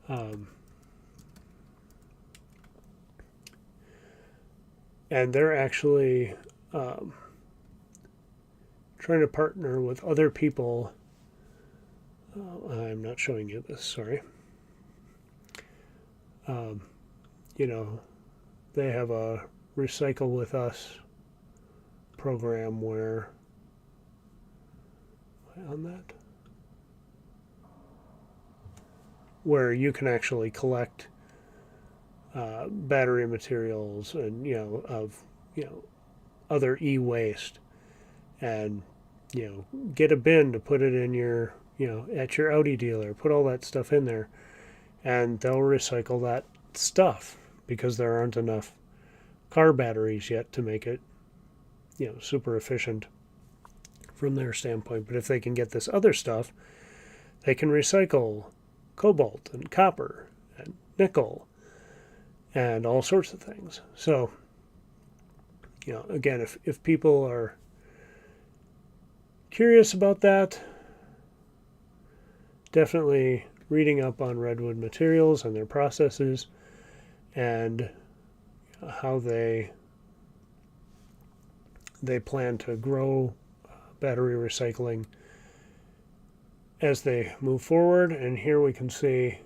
And they're actually trying to partner with other people. I'm not showing you this, sorry. They have a Recycle With Us program where, on that, where you can actually collect battery materials and of other e-waste, and get a bin to put it in your at your Audi dealer, put all that stuff in there, and they'll recycle that stuff, because there aren't enough car batteries yet to make it super efficient from their standpoint. But if they can get this other stuff, they can recycle cobalt and copper and nickel and all sorts of things. So again, if people are curious about that, definitely reading up on redwood materials and their processes, and how they plan to grow battery recycling as they move forward. And here we can see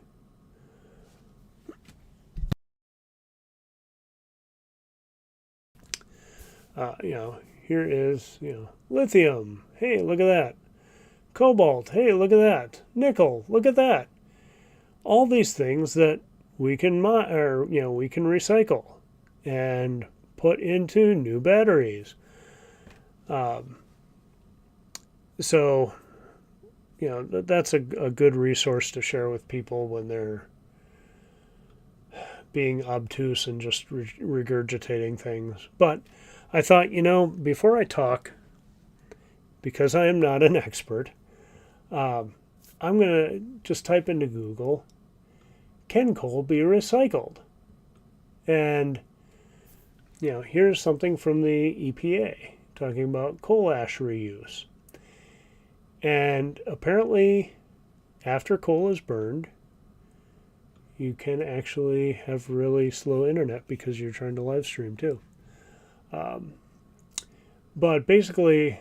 here is lithium. Hey, look at that. Cobalt. Hey, look at that. Nickel. Look at that. All these things that we can we can recycle and put into new batteries. So that's a good resource to share with people when they're being obtuse and just regurgitating things. But I thought, before I talk, because I am not an expert, I'm going to just type into Google, can coal be recycled? And, here's something from the EPA talking about coal ash reuse. And apparently, after coal is burned, you can actually have really slow internet because you're trying to live stream too. But basically,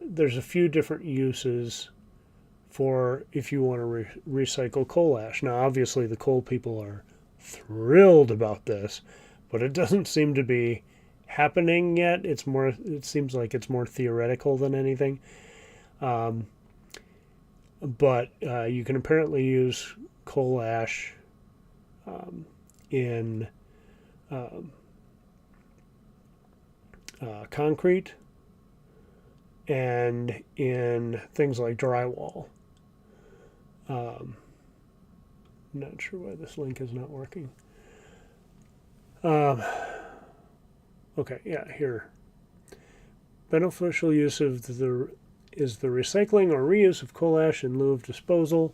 there's a few different uses for if you want to recycle coal ash. Now, obviously, the coal people are thrilled about this, but it doesn't seem to be happening yet. It's more. It seems like it's more theoretical than anything. But you can apparently use coal ash in concrete and in things like drywall. I'm not sure why this link is not working. Okay, yeah, here. Beneficial use of the recycling or reuse of coal ash in lieu of disposal.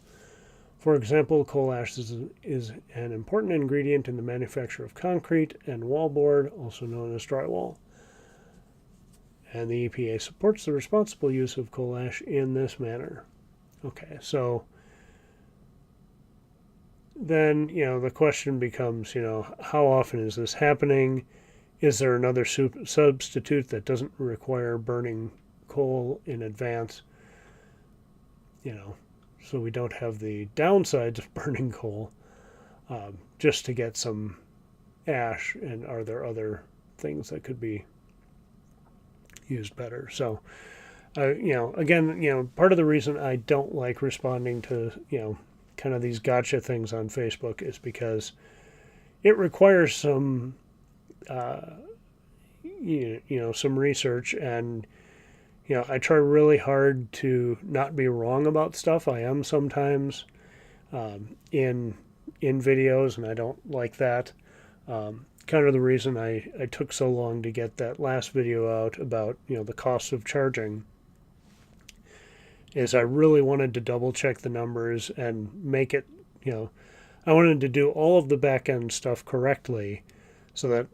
For example, coal ash is an important ingredient in the manufacture of concrete and wallboard, also known as drywall. And the EPA supports the responsible use of coal ash in this manner. Okay, so then, the question becomes, how often is this happening? Is there another substitute that doesn't require burning coal in advance? So we don't have the downsides of burning coal just to get some ash, and are there other things that could be used better? So, again, part of the reason I don't like responding to, kind of these gotcha things on Facebook is because it requires some, some research, and I try really hard to not be wrong about stuff. I am sometimes in videos, and I don't like that. Kind of the reason I took so long to get that last video out about the cost of charging is I really wanted to double check the numbers and make it, I wanted to do all of the back end stuff correctly, so that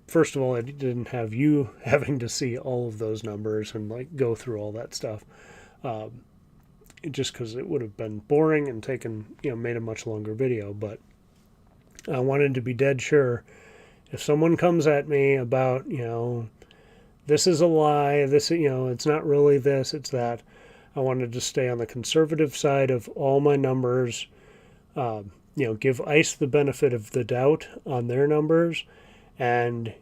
first of all, I didn't have you having to see all of those numbers and go through all that stuff, just because it would have been boring and made a much longer video. But I wanted to be dead sure if someone comes at me about, this is a lie, this, it's not really this, it's that. I wanted to stay on the conservative side of all my numbers, give ICE the benefit of the doubt on their numbers, and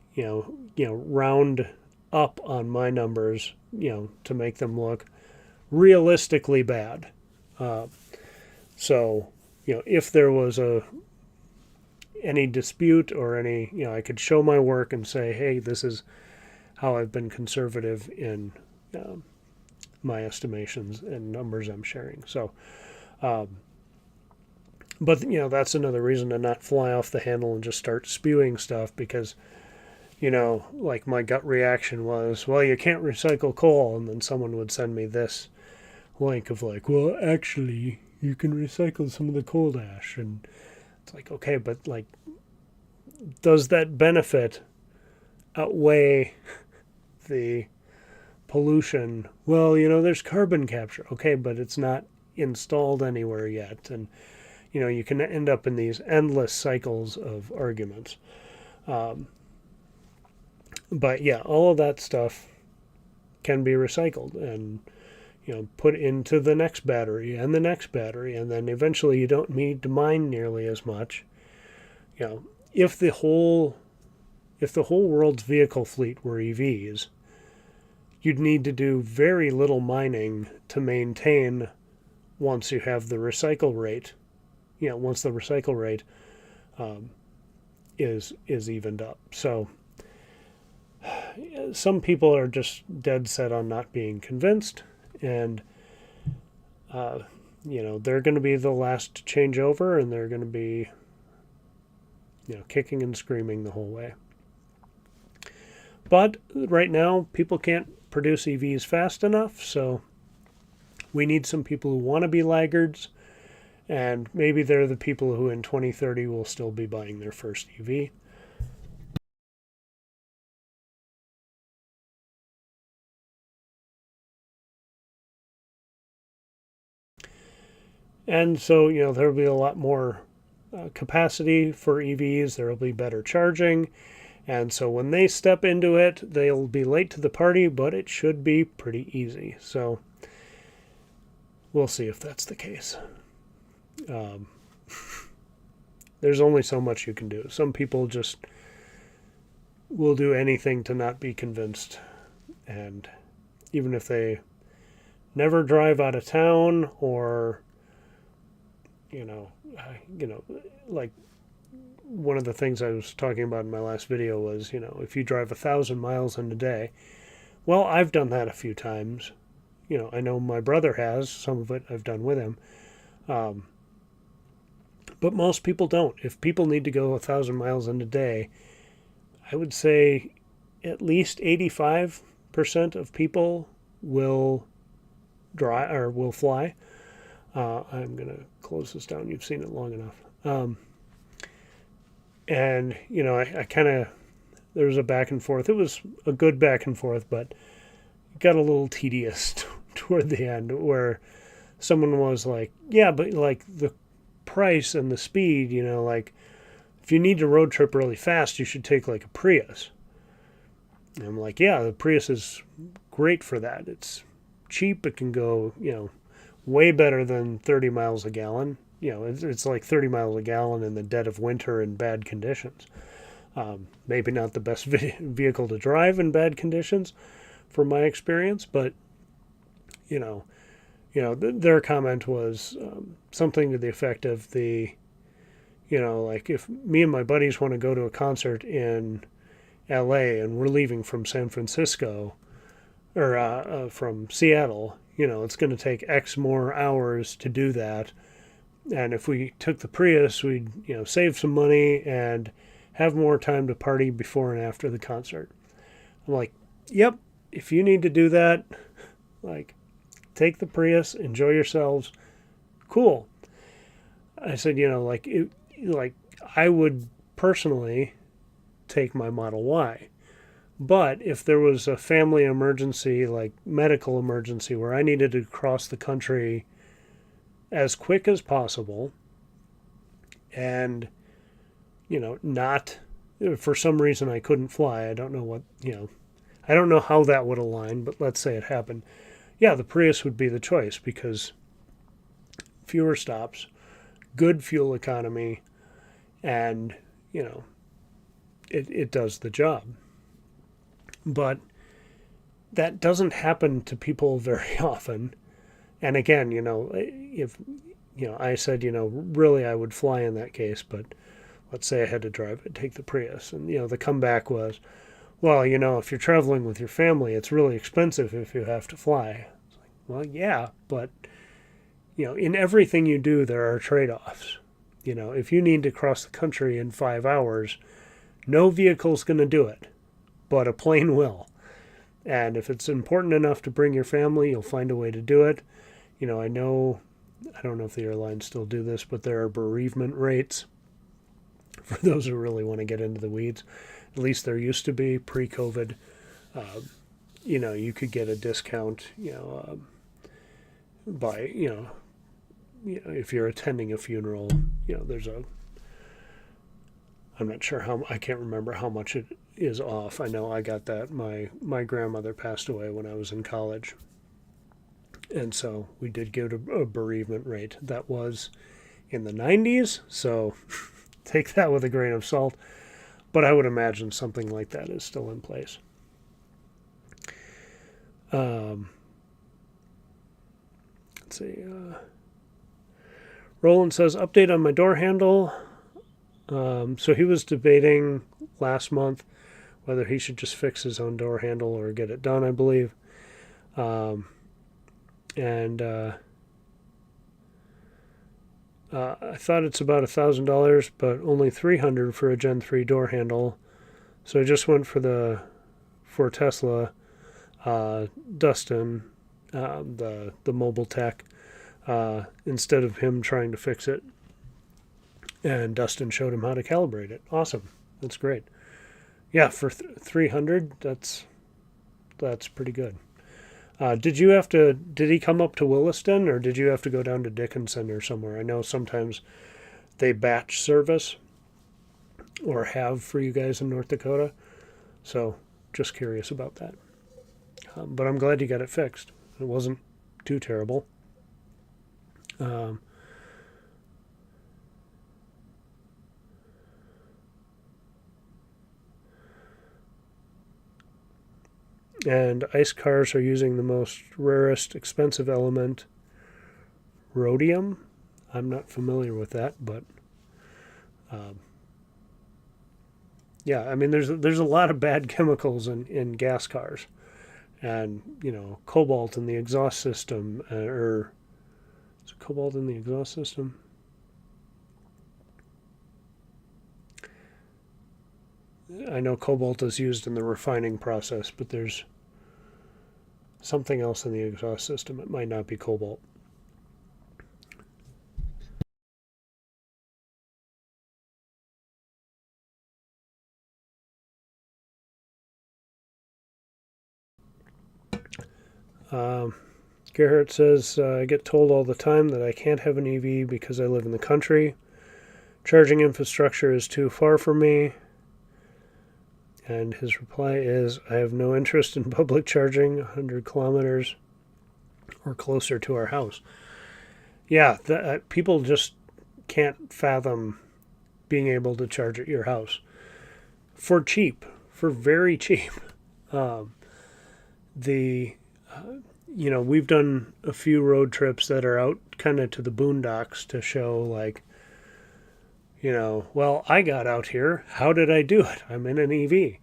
round up on my numbers, to make them look realistically bad. So if there was any dispute or any, I could show my work and say, hey, this is how I've been conservative in my estimations and numbers I'm sharing. So, but that's another reason to not fly off the handle and just start spewing stuff, because my gut reaction was, well, you can't recycle coal, and then someone would send me this link of well, actually, you can recycle some of the coal ash, and it's okay, but does that benefit outweigh the pollution? Well, there's carbon capture, okay, but it's not installed anywhere yet, and you can end up in these endless cycles of arguments. But yeah, all of that stuff can be recycled and put into the next battery and the next battery, and then eventually you don't need to mine nearly as much. If the whole world's vehicle fleet were EVs, you'd need to do very little mining to maintain once you have the recycle rate. Once the recycle rate is evened up. So some people are just dead set on not being convinced, and they're going to be the last to change over, and they're going to be kicking and screaming the whole way. But right now, people can't produce EVs fast enough, so we need some people who want to be laggards, and maybe they're the people who in 2030 will still be buying their first EV. And so, there'll be a lot more capacity for EVs. There will be better charging. And so when they step into it, they'll be late to the party, but it should be pretty easy. So we'll see if that's the case. There's only so much you can do. Some people just will do anything to not be convinced. And even if they never drive out of town, or like one of the things I was talking about in my last video was, if you drive 1,000 miles in a day, well, I've done that a few times. I know my brother has. Some of it I've done with him. But most people don't. If people need to go 1,000 miles in a day, I would say at least 85% of people will drive or will fly. I'm going to close this down. You've seen it long enough. And, I kind of, there was a back and forth. It was a good back and forth, but it got a little tedious toward the end, where someone was like, yeah, but like the price and the speed, like if you need to road trip really fast, you should take like a Prius. And I'm like, yeah, the Prius is great for that. It's cheap. It can go, way better than 30 miles a gallon. It's like 30 miles a gallon in the dead of winter in bad conditions. Maybe not the best vehicle to drive in bad conditions, from my experience, but their comment was something to the effect of like if me and my buddies want to go to a concert in LA and we're leaving from San Francisco or from Seattle, it's going to take X more hours to do that. And if we took the Prius, we'd, save some money and have more time to party before and after the concert. I'm like, yep, if you need to do that, like, take the Prius, enjoy yourselves. Cool. I said, I would personally take my Model Y. But if there was a family emergency, like medical emergency, where I needed to cross the country as quick as possible, and not, for some reason I couldn't fly, I don't know what, I don't know how that would align, but let's say it happened, yeah, the Prius would be the choice, because fewer stops, good fuel economy, and it does the job. But that doesn't happen to people very often. And again, if, I said, really I would fly in that case, but let's say I had to drive it, take the Prius. And, the comeback was, well, if you're traveling with your family, it's really expensive if you have to fly. It's like, well, yeah, but, in everything you do, there are trade-offs. If you need to cross the country in 5 hours, no vehicle's going to do it, but a plane will. And if it's important enough to bring your family, you'll find a way to do it. I don't know if the airlines still do this, but there are bereavement rates for those who really want to get into the weeds. At least there used to be pre-COVID. You could get a discount, by, if you're attending a funeral, there's I'm not sure I can't remember how much it is off. I know I got that. My grandmother passed away when I was in college. And so we did get a bereavement rate. That was in the 90s, so take that with a grain of salt. But I would imagine something like that is still in place. Let's see. Roland says, update on my door handle. So he was debating last month whether he should just fix his own door handle or get it done, I believe. I thought it's about $1,000, but only $300 for a Gen 3 door handle. So I just went for Tesla, Dustin, the mobile tech, instead of him trying to fix it. And Dustin showed him how to calibrate it. Awesome. That's great. Yeah, for $300, that's pretty good. Did he come up to Williston, or did you have to go down to Dickinson or somewhere? I know sometimes they batch service or have for you guys in North Dakota. So just curious about that. But I'm glad you got it fixed. It wasn't too terrible. Um, and ice cars are using the most rarest, expensive element, rhodium. I'm not familiar with that, but um, yeah, I mean, there's a lot of bad chemicals in gas cars, and cobalt in the exhaust system, or is it cobalt in the exhaust system? I know cobalt is used in the refining process, but there's something else in the exhaust system. It might not be cobalt. Um, Gerhardt says, I get told all the time that I can't have an EV because I live in the country. Charging infrastructure is too far from me. And his reply is, I have no interest in public charging 100 kilometers or closer to our house. Yeah, people just can't fathom being able to charge at your house for cheap, for very cheap. Um, the we've done a few road trips that are out kind of to the boondocks to show, like, well, I got out here. How did I do it? I'm in an EV.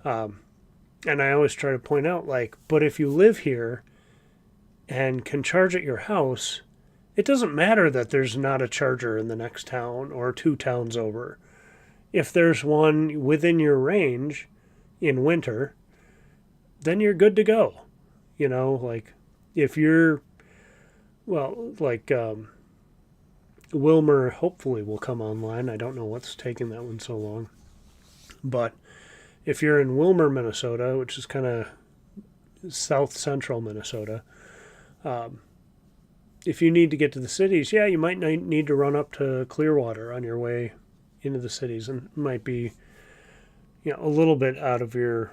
And I always try to point out, like, but if you live here and can charge at your house, it doesn't matter that there's not a charger in the next town or 2 towns over. If there's one within your range in winter, then you're good to go. Like, if you're, well, like, Wilmer hopefully will come online. I don't know what's taking that one so long. But if you're in Wilmer, Minnesota, which is kind of south central Minnesota, if you need to get to the cities, yeah, you might need to run up to Clearwater on your way into the cities, and it might be, a little bit out of your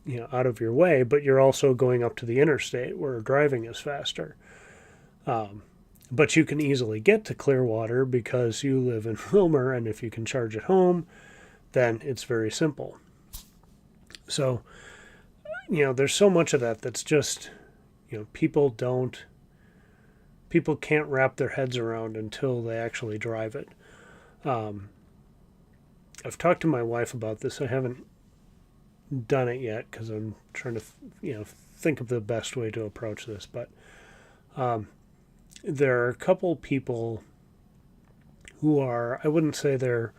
way, but you're also going up to the interstate where driving is faster. But you can easily get to Clearwater because you live in Wilmer, and if you can charge at home, then it's very simple. So, there's so much of that that's just, people can't wrap their heads around until they actually drive it. I've talked to my wife about this. I haven't done it yet because I'm trying to, think of the best way to approach this. But there are a couple people who are, I wouldn't say they're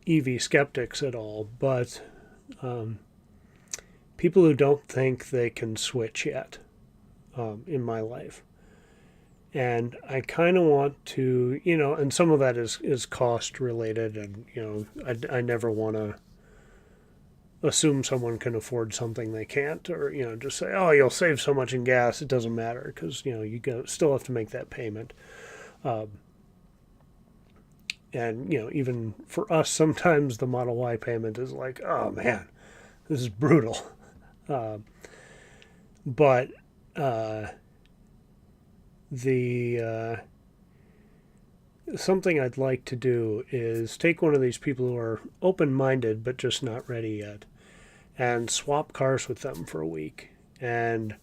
EV skeptics at all, but people who don't think they can switch yet in my life. And I kind of want to, and some of that is cost related, and, I never want to assume someone can afford something they can't, or, just say, oh, you'll save so much in gas, it doesn't matter, because, still have to make that payment. And, even for us, sometimes the Model Y payment is like, oh man, this is brutal. But the something I'd like to do is take one of these people who are open-minded but just not ready yet, and swap cars with them for a week, and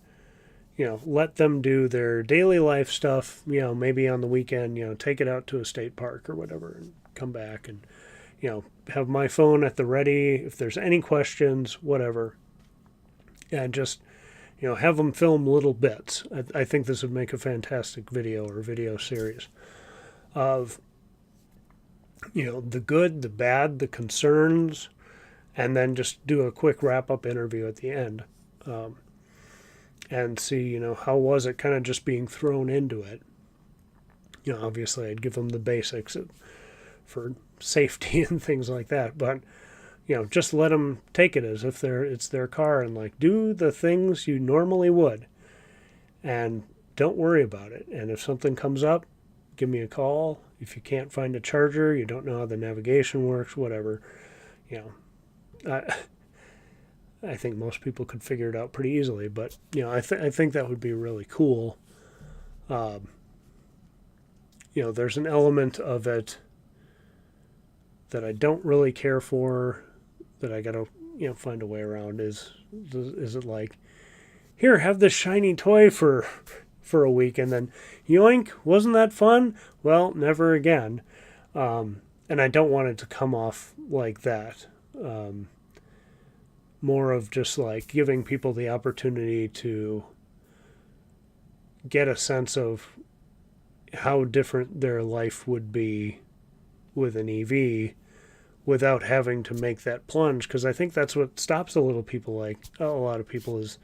let them do their daily life stuff, maybe on the weekend, take it out to a state park or whatever and come back, and have my phone at the ready if there's any questions, whatever, and just have them film little bits. I think this would make a fantastic video or video series of the good, the bad, the concerns, and then just do a quick wrap-up interview at the end, and see, how was it kind of just being thrown into it. Obviously I'd give them the basics for safety and things like that, but just let them take it as if it's their car, and, like, do the things you normally would, and don't worry about it. And if something comes up, give me a call, if you can't find a charger, you don't know how the navigation works, whatever, you know, I think most people could figure it out pretty easily. But you know, I think that would be really cool. Um, you know, there's an element of it that I don't really care for, that I gotta, you know, find a way around. Is it like, here, have this shiny toy for a week, and then yoink, wasn't that fun? Well, never again. And I don't want it to come off like that. More of just like giving people the opportunity to get a sense of how different their life would be with an EV without having to make that plunge. Because I think that's what stops a lot of people is,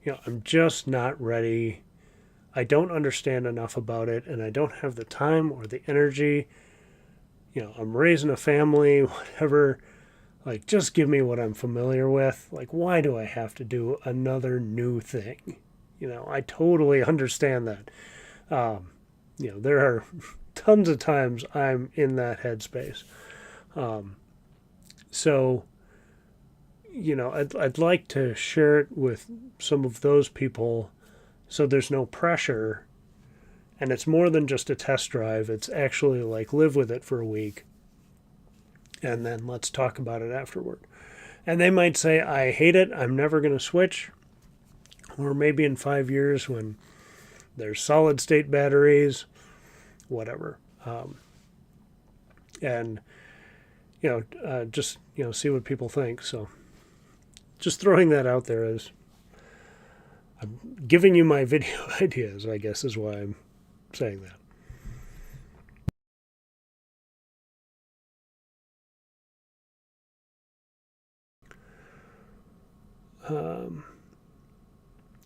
you know, I'm just not ready. I don't understand enough about it, and I don't have the time or the energy. You know, I'm raising a family, whatever. Like, just give me what I'm familiar with. Like, why do I have to do another new thing? You know, I totally understand that. You know, there are tons of times I'm in that headspace. So, you know, I'd like to share it with some of those people so there's no pressure. And it's more than just a test drive. It's actually like live with it for a week and then let's talk about it afterward. And they might say, I hate it. I'm never going to switch. Or maybe in 5 years when there's solid state batteries, whatever. And, you know, just, you know, see what people think. So just throwing that out there as I'm giving you my video ideas, I guess is why I'm saying that.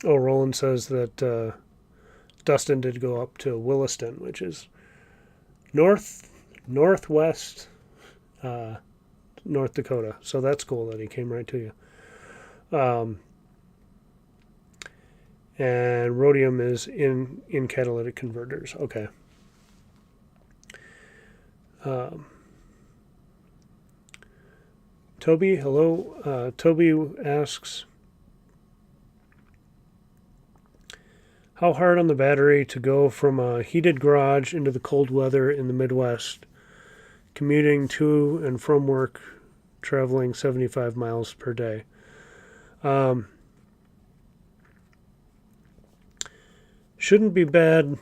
Oh, Roland says that Dustin did go up to Williston, which is northwest uh, North Dakota. So that's cool that he came right to you. And rhodium is in catalytic converters. Okay. Toby, hello. Toby asks, how hard on the battery to go from a heated garage into the cold weather in the Midwest, commuting to and from work, traveling 75 miles per day? Shouldn't be bad,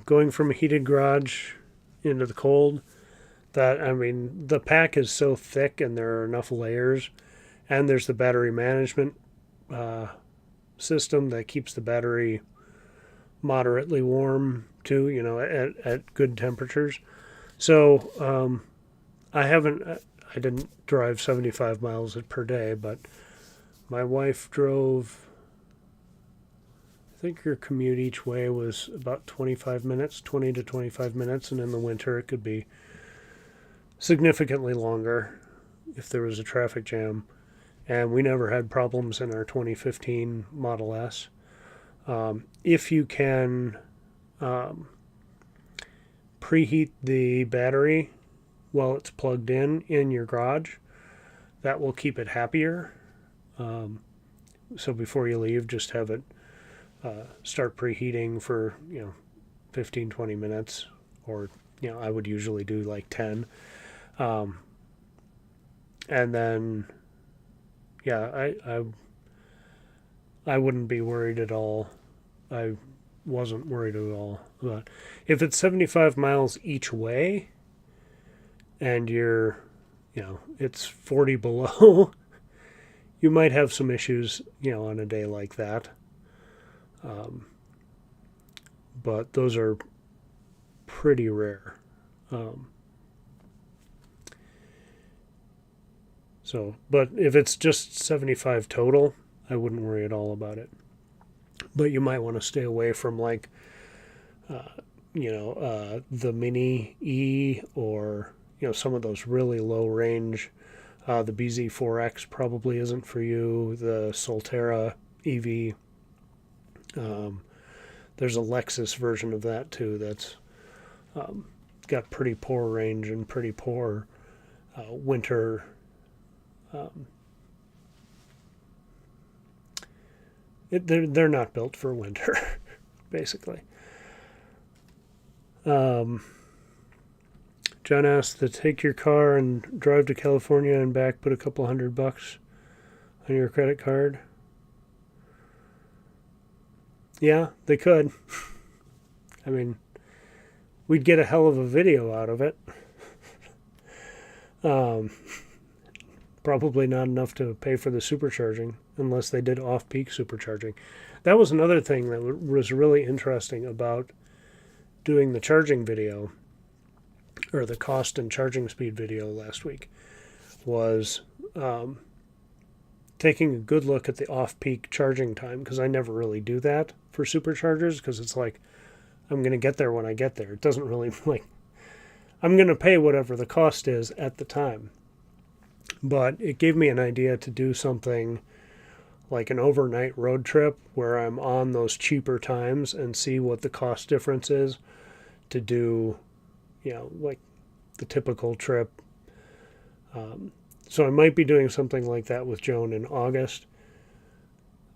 going from a heated garage into the cold. That, I mean, the pack is so thick and there are enough layers, and there's the battery management system that keeps the battery moderately warm too, you know, at good temperatures. So I didn't drive 75 miles per day, but my wife drove, I think your commute each way was about 25 minutes, 20 to 25 minutes, and in the winter it could be significantly longer if there was a traffic jam. And we never had problems in our 2015 Model S. If you can preheat the battery while it's plugged in your garage, that will keep it happier. So before you leave, just have it start preheating for, you know, 15, 20 minutes, or, you know, I would usually do like 10. And then, yeah, I wouldn't be worried at all. I wasn't worried at all about if it's 75 miles each way and you're, you know, it's 40 below, you might have some issues, you know, on a day like that. But those are pretty rare. So, but if it's just 75 total, I wouldn't worry at all about it. But you might want to stay away from like, the Mini E, or, you know, some of those really low range. The BZ4X probably isn't for you. The Solterra EV. There's a Lexus version of that too that's got got pretty poor range and pretty poor winter. They're not built for winter, basically. John asked to take your car and drive to California and back, put a couple $100 on your credit card. Yeah, they could. I mean, we'd get a hell of a video out of it. Probably not enough to pay for the supercharging, unless they did off-peak supercharging. That was another thing that was really interesting about doing the charging video, or the cost and charging speed video last week, was taking a good look at the off-peak charging time, because I never really do that for superchargers, because it's like, I'm going to get there when I get there. It doesn't really, like, I'm going to pay whatever the cost is at the time. But it gave me an idea to do something like an overnight road trip where I'm on those cheaper times and see what the cost difference is to do, like the typical trip. So I might be doing something like that with Joan in August.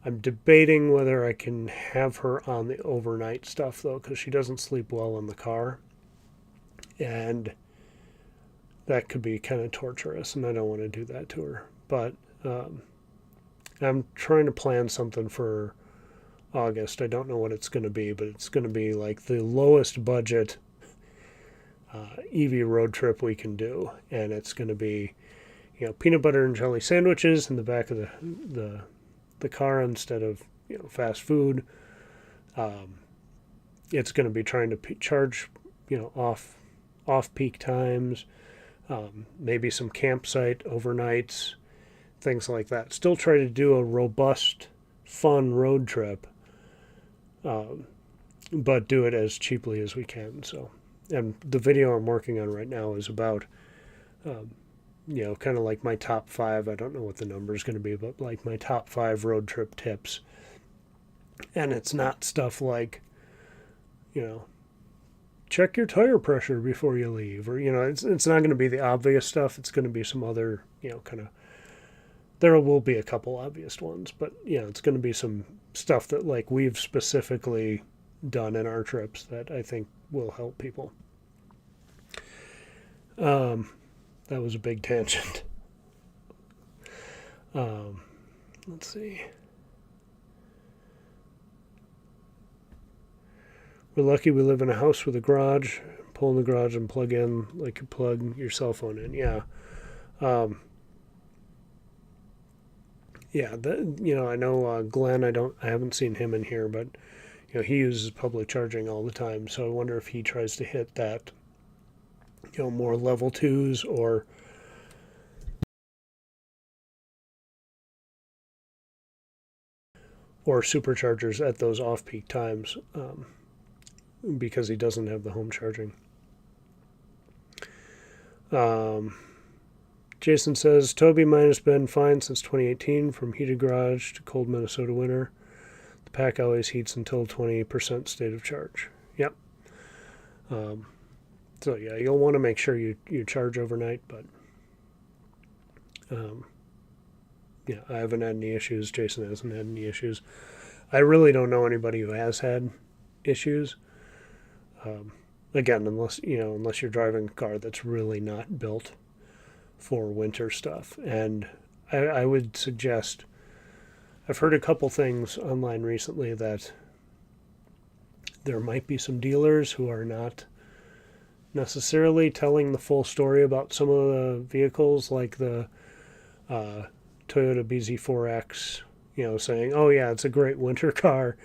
I'm debating whether I can have her on the overnight stuff, though, because she doesn't sleep well in the car. And that could be kind of torturous, and I don't want to do that to her. But I'm trying to plan something for August. I don't know what it's going to be, but it's going to be like the lowest budget EV road trip we can do. And it's going to be, peanut butter and jelly sandwiches in the back of the car instead of fast food. It's going to be trying to charge off peak times, maybe some campsite overnights, things like that. Still try to do a robust, fun road trip, but do it as cheaply as we can. So, and the video I'm working on right now is about kind of like my top 5. I don't know what the number is going to be, but like my top 5 road trip tips. And it's not stuff like, check your tire pressure before you leave, or, it's not going to be the obvious stuff. It's going to be some other, kind of, there will be a couple obvious ones, but, it's going to be some stuff that like we've specifically done in our trips that I think will help people. That was a big tangent. Let's see. We're lucky we live in a house with a garage. Pull in the garage and plug in like you plug your cell phone in. Yeah. I know Glenn, I haven't seen him in here, but he uses public charging all the time. So I wonder if he tries to hit that, more level 2s or superchargers at those off-peak times, because he doesn't have the home charging. Jason says, Toby, mine has been fine since 2018, from heated garage to cold Minnesota winter. The pack always heats until 20% state of charge. Yep. So yeah, you'll want to make sure you charge overnight, but I haven't had any issues. Jason hasn't had any issues. I really don't know anybody who has had issues. Again, unless you're driving a car that's really not built for winter stuff. And I would suggest, I've heard a couple things online recently that there might be some dealers who are not necessarily telling the full story about some of the vehicles, like the Toyota BZ4X, saying, oh yeah, it's a great winter car.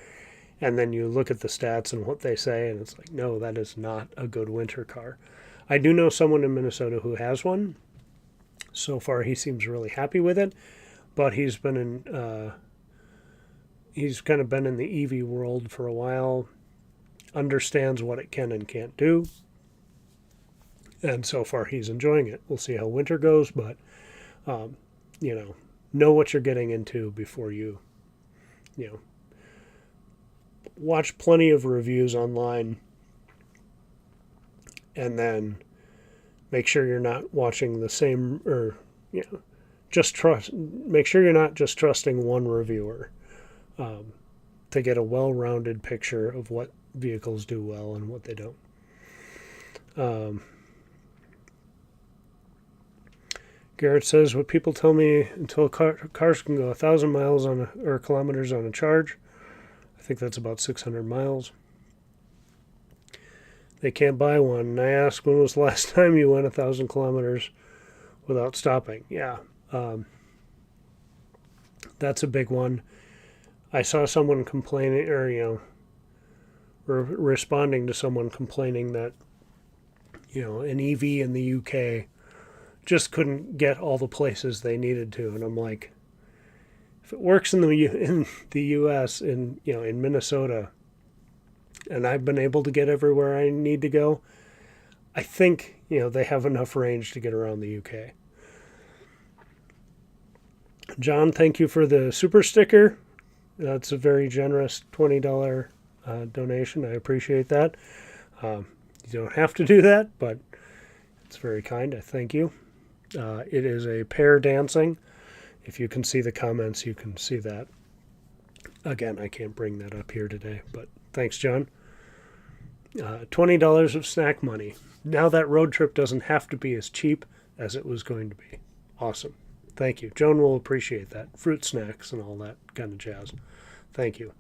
And then you look at the stats and what they say, and it's like, no, that is not a good winter car. I do know someone in Minnesota who has one. So far, he seems really happy with it, but he's kind of been in the EV world for a while, understands what it can and can't do, and so far he's enjoying it. We'll see how winter goes, but know what you're getting into before you watch plenty of reviews online and then make sure you're not watching the same, or just trust. Make sure you're not just trusting one reviewer to get a well-rounded picture of what vehicles do well and what they don't. Garrett says, what people tell me until cars can go 1,000 miles or kilometers on a charge. I think that's about 600 miles. They can't buy one. And I asked, when was the last time you went 1,000 kilometers without stopping? Yeah. That's a big one. I saw someone complaining, or, responding to someone complaining that, an EV in the UK just couldn't get all the places they needed to. And I'm like, if it works in the US, in Minnesota, and I've been able to get everywhere I need to go, I think, they have enough range to get around the UK. John, thank you for the super sticker. That's a very generous $20 donation. I appreciate that. You don't have to do that, but it's very kind. I thank you. It is a pair dancing. If you can see the comments, you can see that. Again, I can't bring that up here today, but thanks, John. $20 of snack money. Now that road trip doesn't have to be as cheap as it was going to be. Awesome. Thank you. Joan will appreciate that. Fruit snacks and all that kind of jazz. Thank you.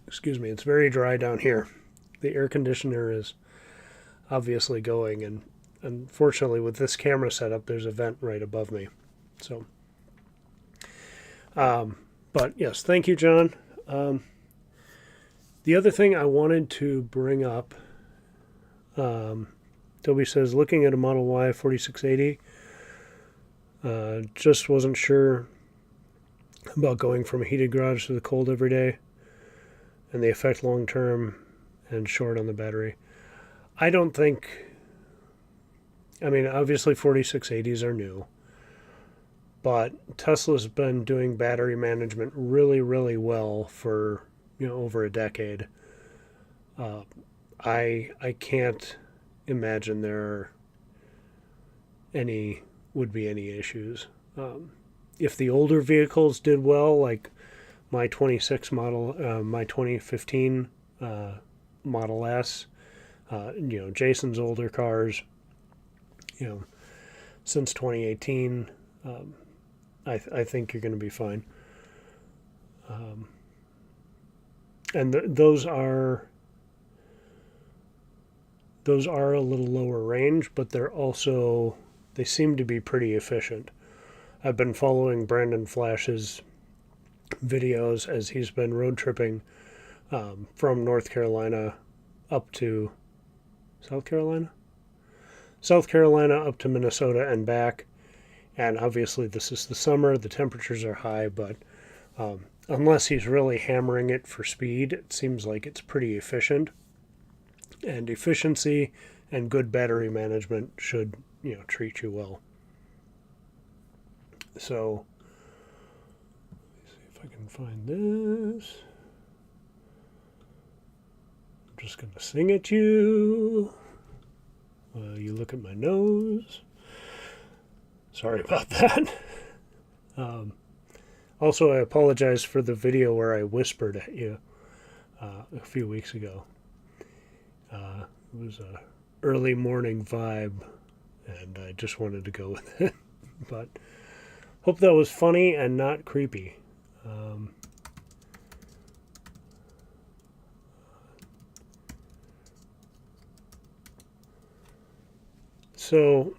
Excuse me, it's very dry down here. The air conditioner is obviously going, and unfortunately with this camera setup, there's a vent right above me. So, but yes, thank you, John. The other thing I wanted to bring up, Toby says, looking at a Model Y 4680, just wasn't sure about going from a heated garage to the cold every day and the effect long term and short on the battery. I don't think, obviously 4680s are new, but Tesla's been doing battery management really, really well for, over a decade. I can't imagine there would be any issues. If the older vehicles did well, like my 26 model, my 2015 Model S, Jason's older cars, since 2018, I think you're going to be fine. And those are a little lower range, but they seem to be pretty efficient. I've been following Brandon Flash's videos as he's been road tripping from North Carolina up to South Carolina up to Minnesota and back. And obviously this is the summer, the temperatures are high, but unless he's really hammering it for speed, it seems like it's pretty efficient. And efficiency and good battery management should, treat you well. So, let me see if I can find this. I'm just going to sing at you while you look at my nose. Sorry about that. Also, I apologize for the video where I whispered at you a few weeks ago. It was a early morning vibe, and I just wanted to go with it. But hope that was funny and not creepy. So,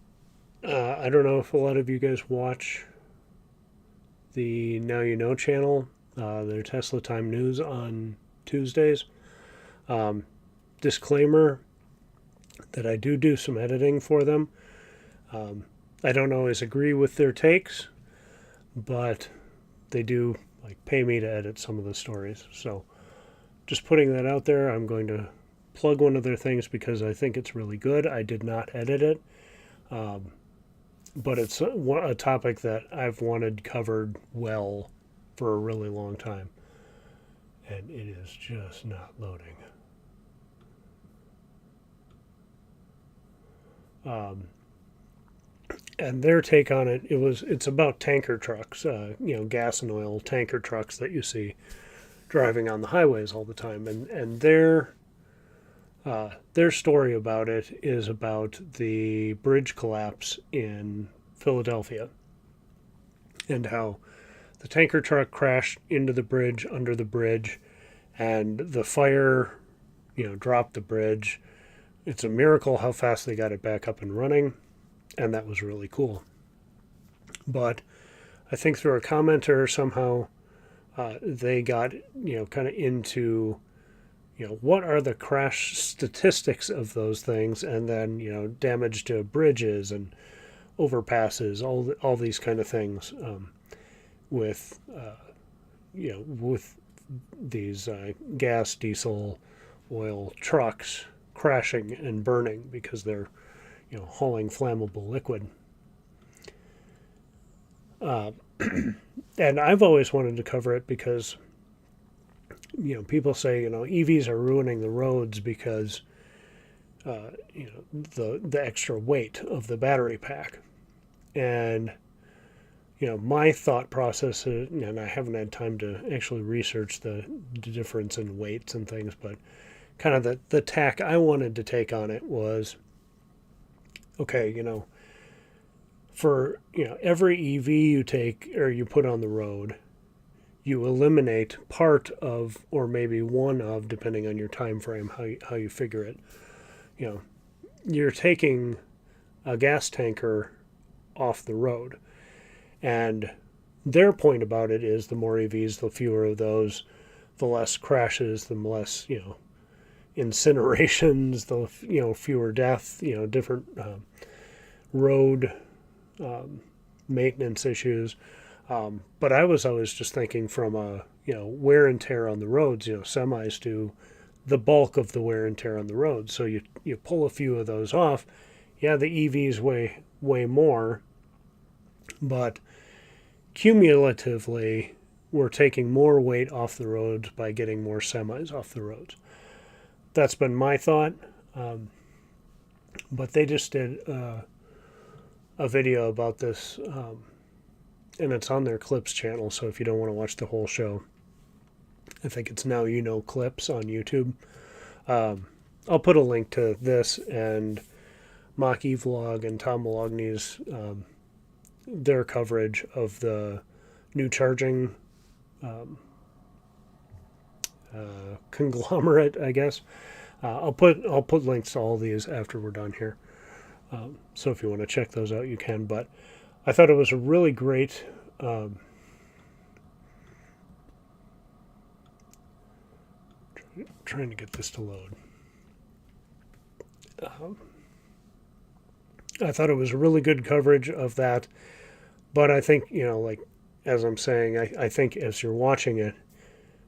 I don't know if a lot of you guys watch the Now You Know channel, their Tesla Time News on Tuesdays. Disclaimer that I do some editing for them. I don't always agree with their takes, but they do pay me to edit some of the stories. So just putting that out there, I'm going to plug one of their things because I think it's really good. I did not edit it. but it's a topic that I've wanted covered well for a really long time, and it is just not loading. And their take on it's about tanker trucks, gas and oil tanker trucks that you see driving on the highways all the time, and their story about it is about the bridge collapse in Philadelphia and how the tanker truck crashed into the bridge, under the bridge, and the fire, dropped the bridge. It's a miracle how fast they got it back up and running, and that was really cool. But I think through a commenter somehow they got, kind of into, what are the crash statistics of those things, and then, damage to bridges and overpasses, all these kind of things, with, with these gas, diesel, oil trucks crashing and burning because they're, hauling flammable liquid. And I've always wanted to cover it because, people say, EVs are ruining the roads because, the extra weight of the battery pack. And, my thought process, and I haven't had time to actually research the difference in weights and things, but kind of the tack I wanted to take on it was, okay, for every EV you take or you put on the road, you eliminate part of, or maybe one of, depending on your time frame, how you figure it. You're taking a gas tanker off the road, and their point about it is the more EVs, the fewer of those, the less crashes, the less incinerations, the fewer deaths, different road maintenance issues. But I was always just thinking from a wear and tear on the roads. Semis do the bulk of the wear and tear on the road. So you pull a few of those off. Yeah, the EVs weigh way more, but cumulatively we're taking more weight off the roads by getting more semis off the roads. That's been my thought. But they just did a video about this, and it's on their Clips channel. So if you don't want to watch the whole show, I think it's Now You Know Clips on YouTube. I'll put a link to this and Mach-E vlog and Tom Malogny's their coverage of the new charging conglomerate, I guess. I'll put links to all these after we're done here. So if you want to check those out, you can. But I thought it was a really great trying to get this to load. I thought it was a really good coverage of that. But I think, like as I'm saying, I think as you're watching it,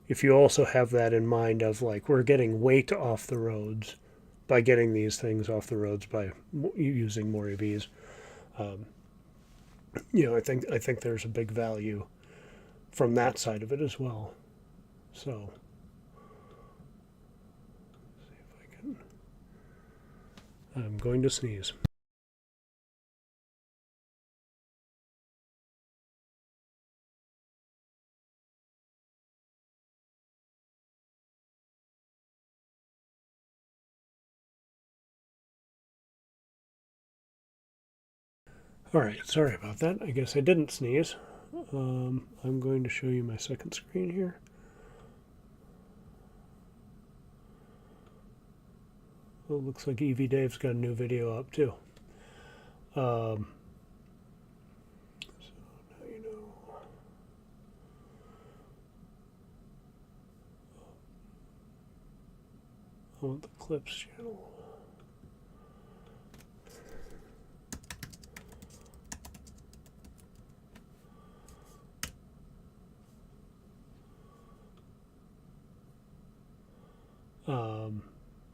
if you also have that in mind of like we're getting weight off the roads by getting these things off the roads by using more EVs, I think there's a big value from that side of it as well. So, let's see if I can. I'm going to sneeze. All right, sorry about that. I guess I didn't sneeze. I'm going to show you my second screen here. Well, it looks like EV Dave's got a new video up too. So now you know. I want the Clips channel.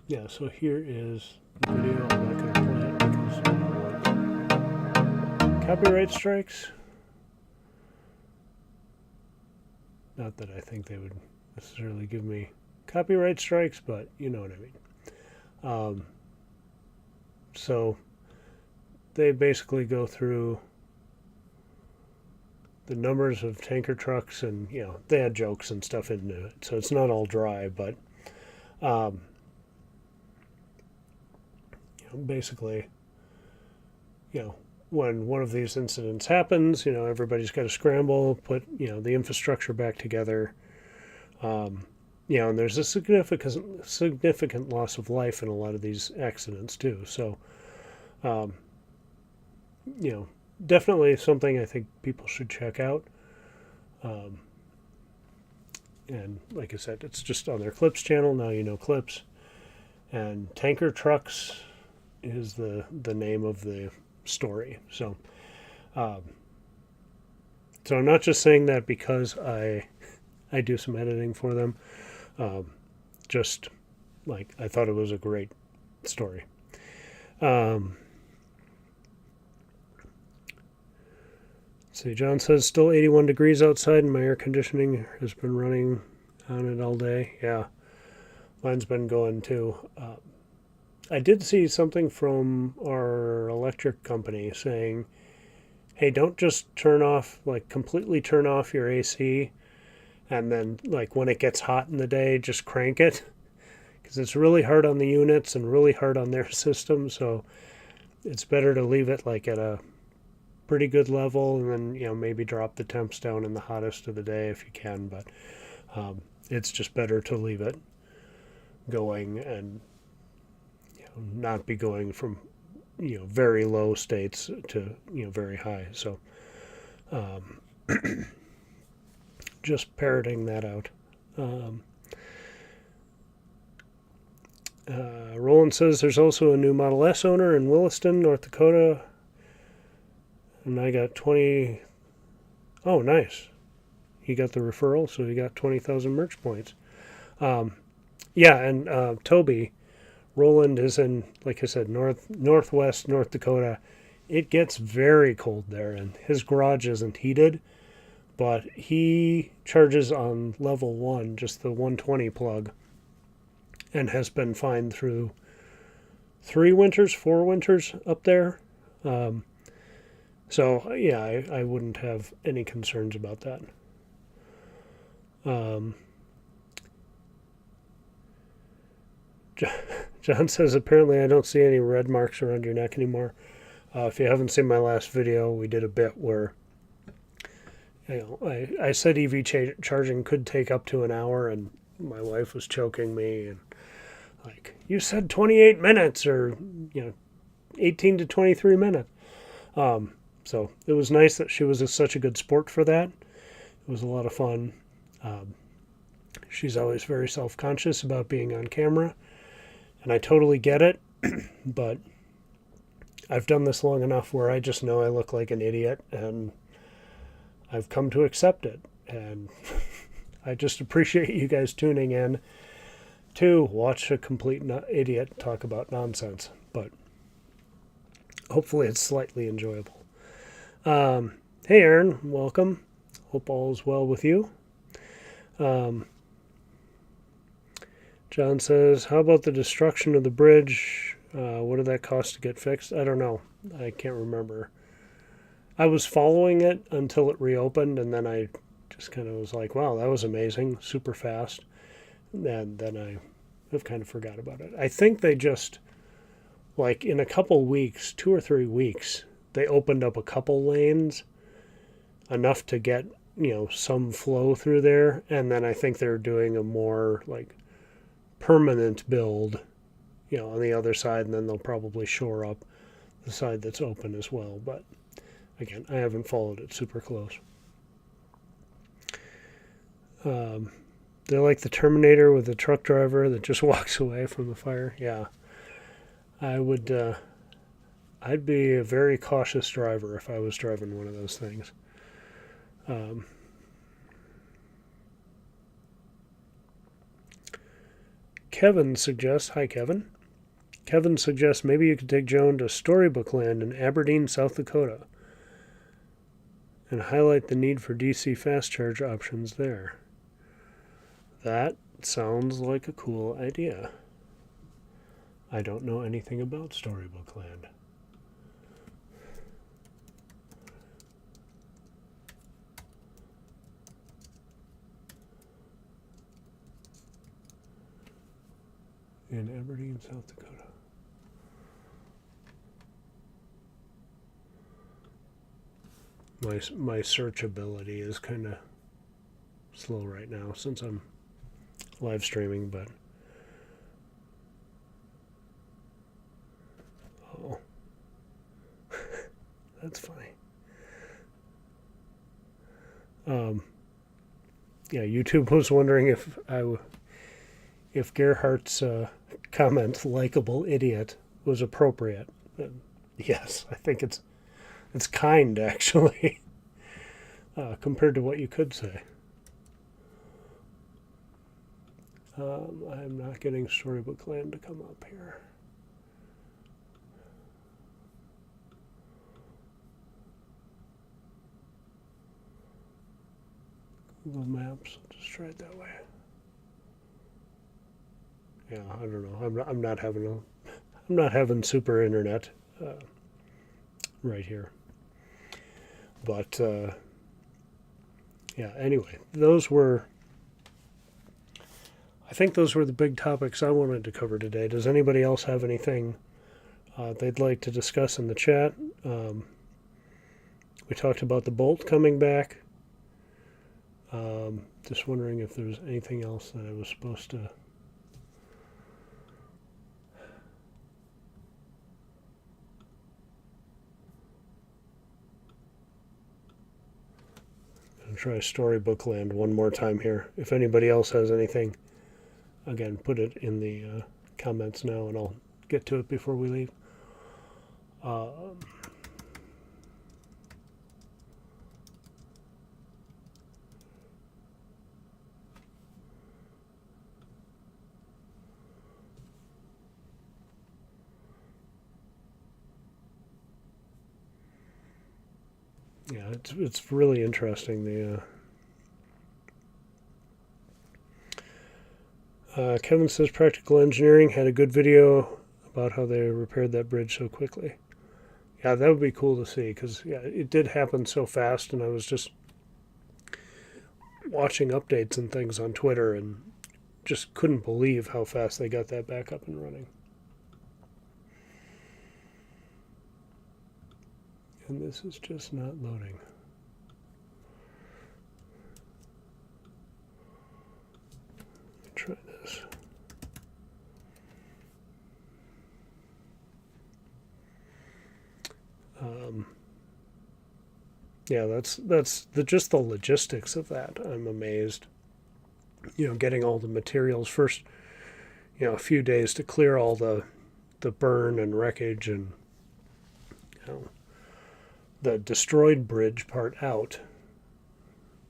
Yeah, so here is the video. I'm not going to play it because I don't want Copyright strikes? Not that I think they would necessarily give me copyright strikes, but you know what I mean. So they basically go through the numbers of tanker trucks, and they had jokes and stuff into it, so it's not all dry, but basically, when one of these incidents happens, everybody's got to scramble, put the infrastructure back together. And there's a significant loss of life in a lot of these accidents too. So, definitely something I think people should check out. And like I said, it's just on their Clips channel. Now you know Clips. And Tanker Trucks is the name of the story. So, so I'm not just saying that because I do some editing for them. Just like I thought it was a great story. See, John says still 81 degrees outside, and my air conditioning has been running on it all day. Yeah, mine's been going too. I did see something from our electric company saying, hey, don't just completely turn off your AC and then, when it gets hot in the day, just crank it. Because it's really hard on the units and really hard on their system, so it's better to leave it, at a pretty good level, and then, maybe drop the temps down in the hottest of the day if you can, but it's just better to leave it going and not be going from very low states to very high. So just parroting that out. Roland says there's also a new Model S owner in Williston, North Dakota, and I got 20. Oh, nice. He got the referral, so he got 20,000 merch points. Yeah, and Toby, Roland is in, like I said, northwest North Dakota. It gets very cold there, and his garage isn't heated, but he charges on level 1, just the 120 plug, and has been fine through 4 winters up there. So, yeah, I wouldn't have any concerns about that. John says, apparently I don't see any red marks around your neck anymore. If you haven't seen my last video, we did a bit where I said EV charging could take up to an hour, and my wife was choking me, and you said 28 minutes or 18 to 23 minutes. So it was nice that she was such a good sport for that. It was a lot of fun. She's always very self-conscious about being on camera, and I totally get it, but I've done this long enough where I just know I look like an idiot, and I've come to accept it. And I just appreciate you guys tuning in to watch a complete idiot talk about nonsense, but hopefully it's slightly enjoyable. Hey Aaron, welcome. Hope all is well with you. John says, how about the destruction of the bridge? What did that cost to get fixed? I don't know. I can't remember. I was following it until it reopened, and then I just kind of was like, wow, that was amazing, super fast. And then I have kind of forgot about it. I think they just, in a couple weeks, 2 or 3 weeks, they opened up a couple lanes, enough to get, some flow through there. And then I think they're doing a more, permanent build, on the other side, and then they'll probably shore up the side that's open as well. But again, I haven't followed it super close. They're like the Terminator with the truck driver that just walks away from the fire. Yeah, I'd be a very cautious driver if I was driving one of those things. Kevin suggests, hi Kevin. Kevin suggests maybe you could take Joan to Storybook Land in Aberdeen, South Dakota. and highlight the need for DC fast charge options there. That sounds like a cool idea. I don't know anything about Storybook Land. In Aberdeen, South Dakota. My search ability is kind of slow right now since I'm live streaming, but oh, that's funny. Yeah, YouTube was wondering if Gerhardt's comment "likable idiot" was appropriate. Yes, I think it's kind actually compared to what you could say. I'm not getting Storybook Land to come up here. Google Maps. Just try it that way. Yeah, I don't know. I'm not having super internet right here. But yeah. Anyway, I think those were the big topics I wanted to cover today. Does anybody else have anything they'd like to discuss in the chat? We talked about the Bolt coming back. Just wondering if there was anything else that I was supposed to. I'll try Storybook Land one more time here. If anybody else has anything, again, put it in the comments now, and I'll get to it before we leave. Yeah, it's really interesting. Kevin says Practical Engineering had a good video about how they repaired that bridge so quickly. Yeah, that would be cool to see, because yeah, it did happen so fast, and I was just watching updates and things on Twitter and just couldn't believe how fast they got that back up and running. And this is just not loading. Try this. Yeah, that's just the logistics of that. I'm amazed. Getting all the materials first. A few days to clear all the burn and wreckage and the destroyed bridge part out,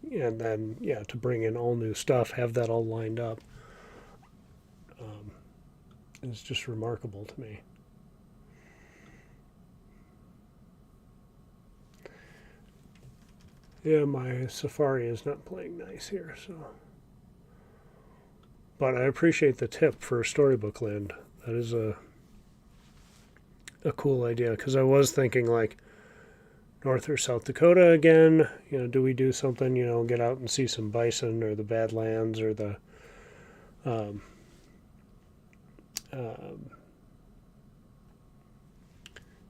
and then to bring in all new stuff, have that all lined up. It's just remarkable to me. Yeah, my Safari is not playing nice here, so. But I appreciate the tip for Storybook Land. That is a cool idea, because I was thinking like North or South Dakota again. Do we do something? Get out and see some bison or the Badlands or the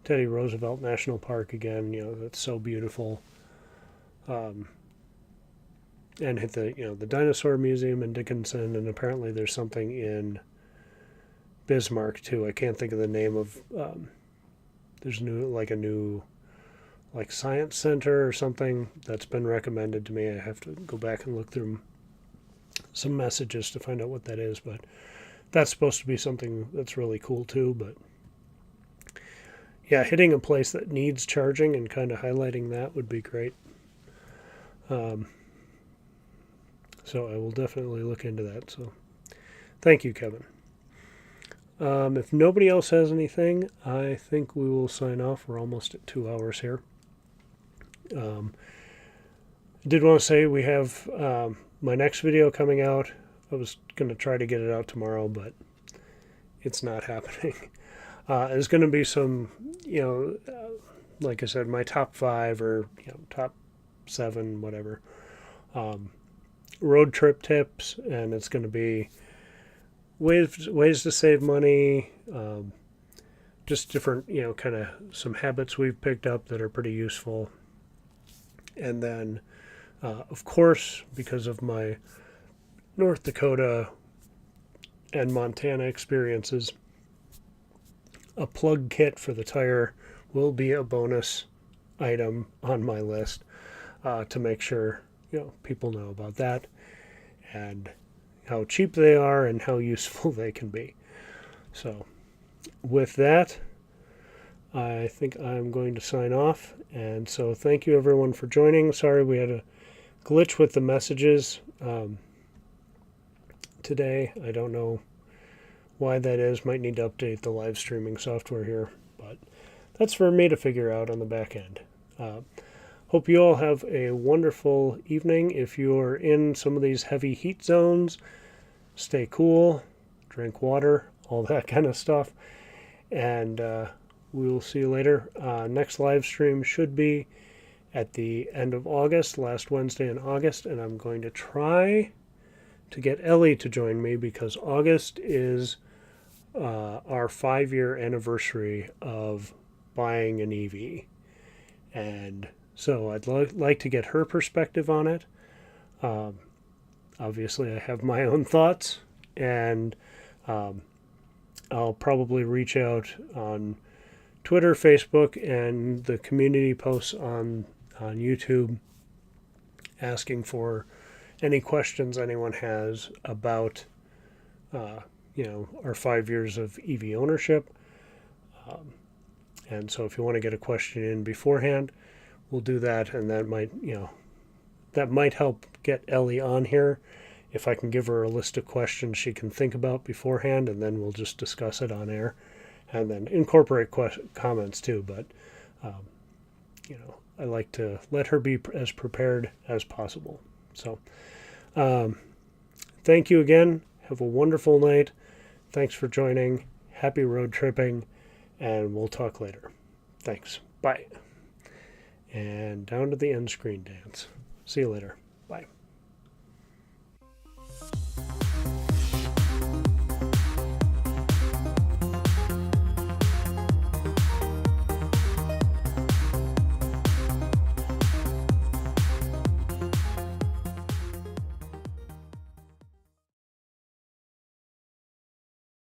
Teddy Roosevelt National Park again. That's so beautiful. And hit the Dinosaur Museum in Dickinson, and apparently there's something in Bismarck too. I can't think of the name of. There's a new science center or something that's been recommended to me. I have to go back and look through some messages to find out what that is, but that's supposed to be something that's really cool too. But yeah, hitting a place that needs charging and kind of highlighting that would be great. So I will definitely look into that. So thank you, Kevin. If nobody else has anything, I think we will sign off. We're almost at 2 hours here. I did want to say we have my next video coming out. I was going to try to get it out tomorrow, but it's not happening. There's going to be some, like I said, my top 5 or top 7, whatever, road trip tips, and it's going to be ways to save money, just different, kind of some habits we've picked up that are pretty useful. And then, of course, because of my North Dakota and Montana experiences, a plug kit for the tire will be a bonus item on my list, to make sure people know about that and how cheap they are and how useful they can be. So with that, I think I'm going to sign off. And so thank you everyone for joining. Sorry we had a glitch with the messages today. I don't know why that is. Might need to update the live streaming software here, but that's for me to figure out on the back end. Hope you all have a wonderful evening. If you're in some of these heavy heat zones, stay cool, drink water, all that kind of stuff. And we will see you later. Next live stream should be at the end of August, last Wednesday in August, and I'm going to try to get Ellie to join me because August is our 5-year anniversary of buying an EV. And so I'd like to get her perspective on it. Obviously, I have my own thoughts, and I'll probably reach out on Twitter, Facebook, and the community posts on YouTube asking for any questions anyone has about our 5 years of EV ownership. And so if you want to get a question in beforehand, we'll do that, and that might help get Ellie on here. If I can give her a list of questions she can think about beforehand, and then we'll just discuss it on air, and then incorporate comments too. But I like to let her be as prepared as possible. So thank you again. Have a wonderful night. Thanks for joining. Happy road tripping, and we'll talk later. Thanks. Bye. And down to the end screen dance. See you later. Bye.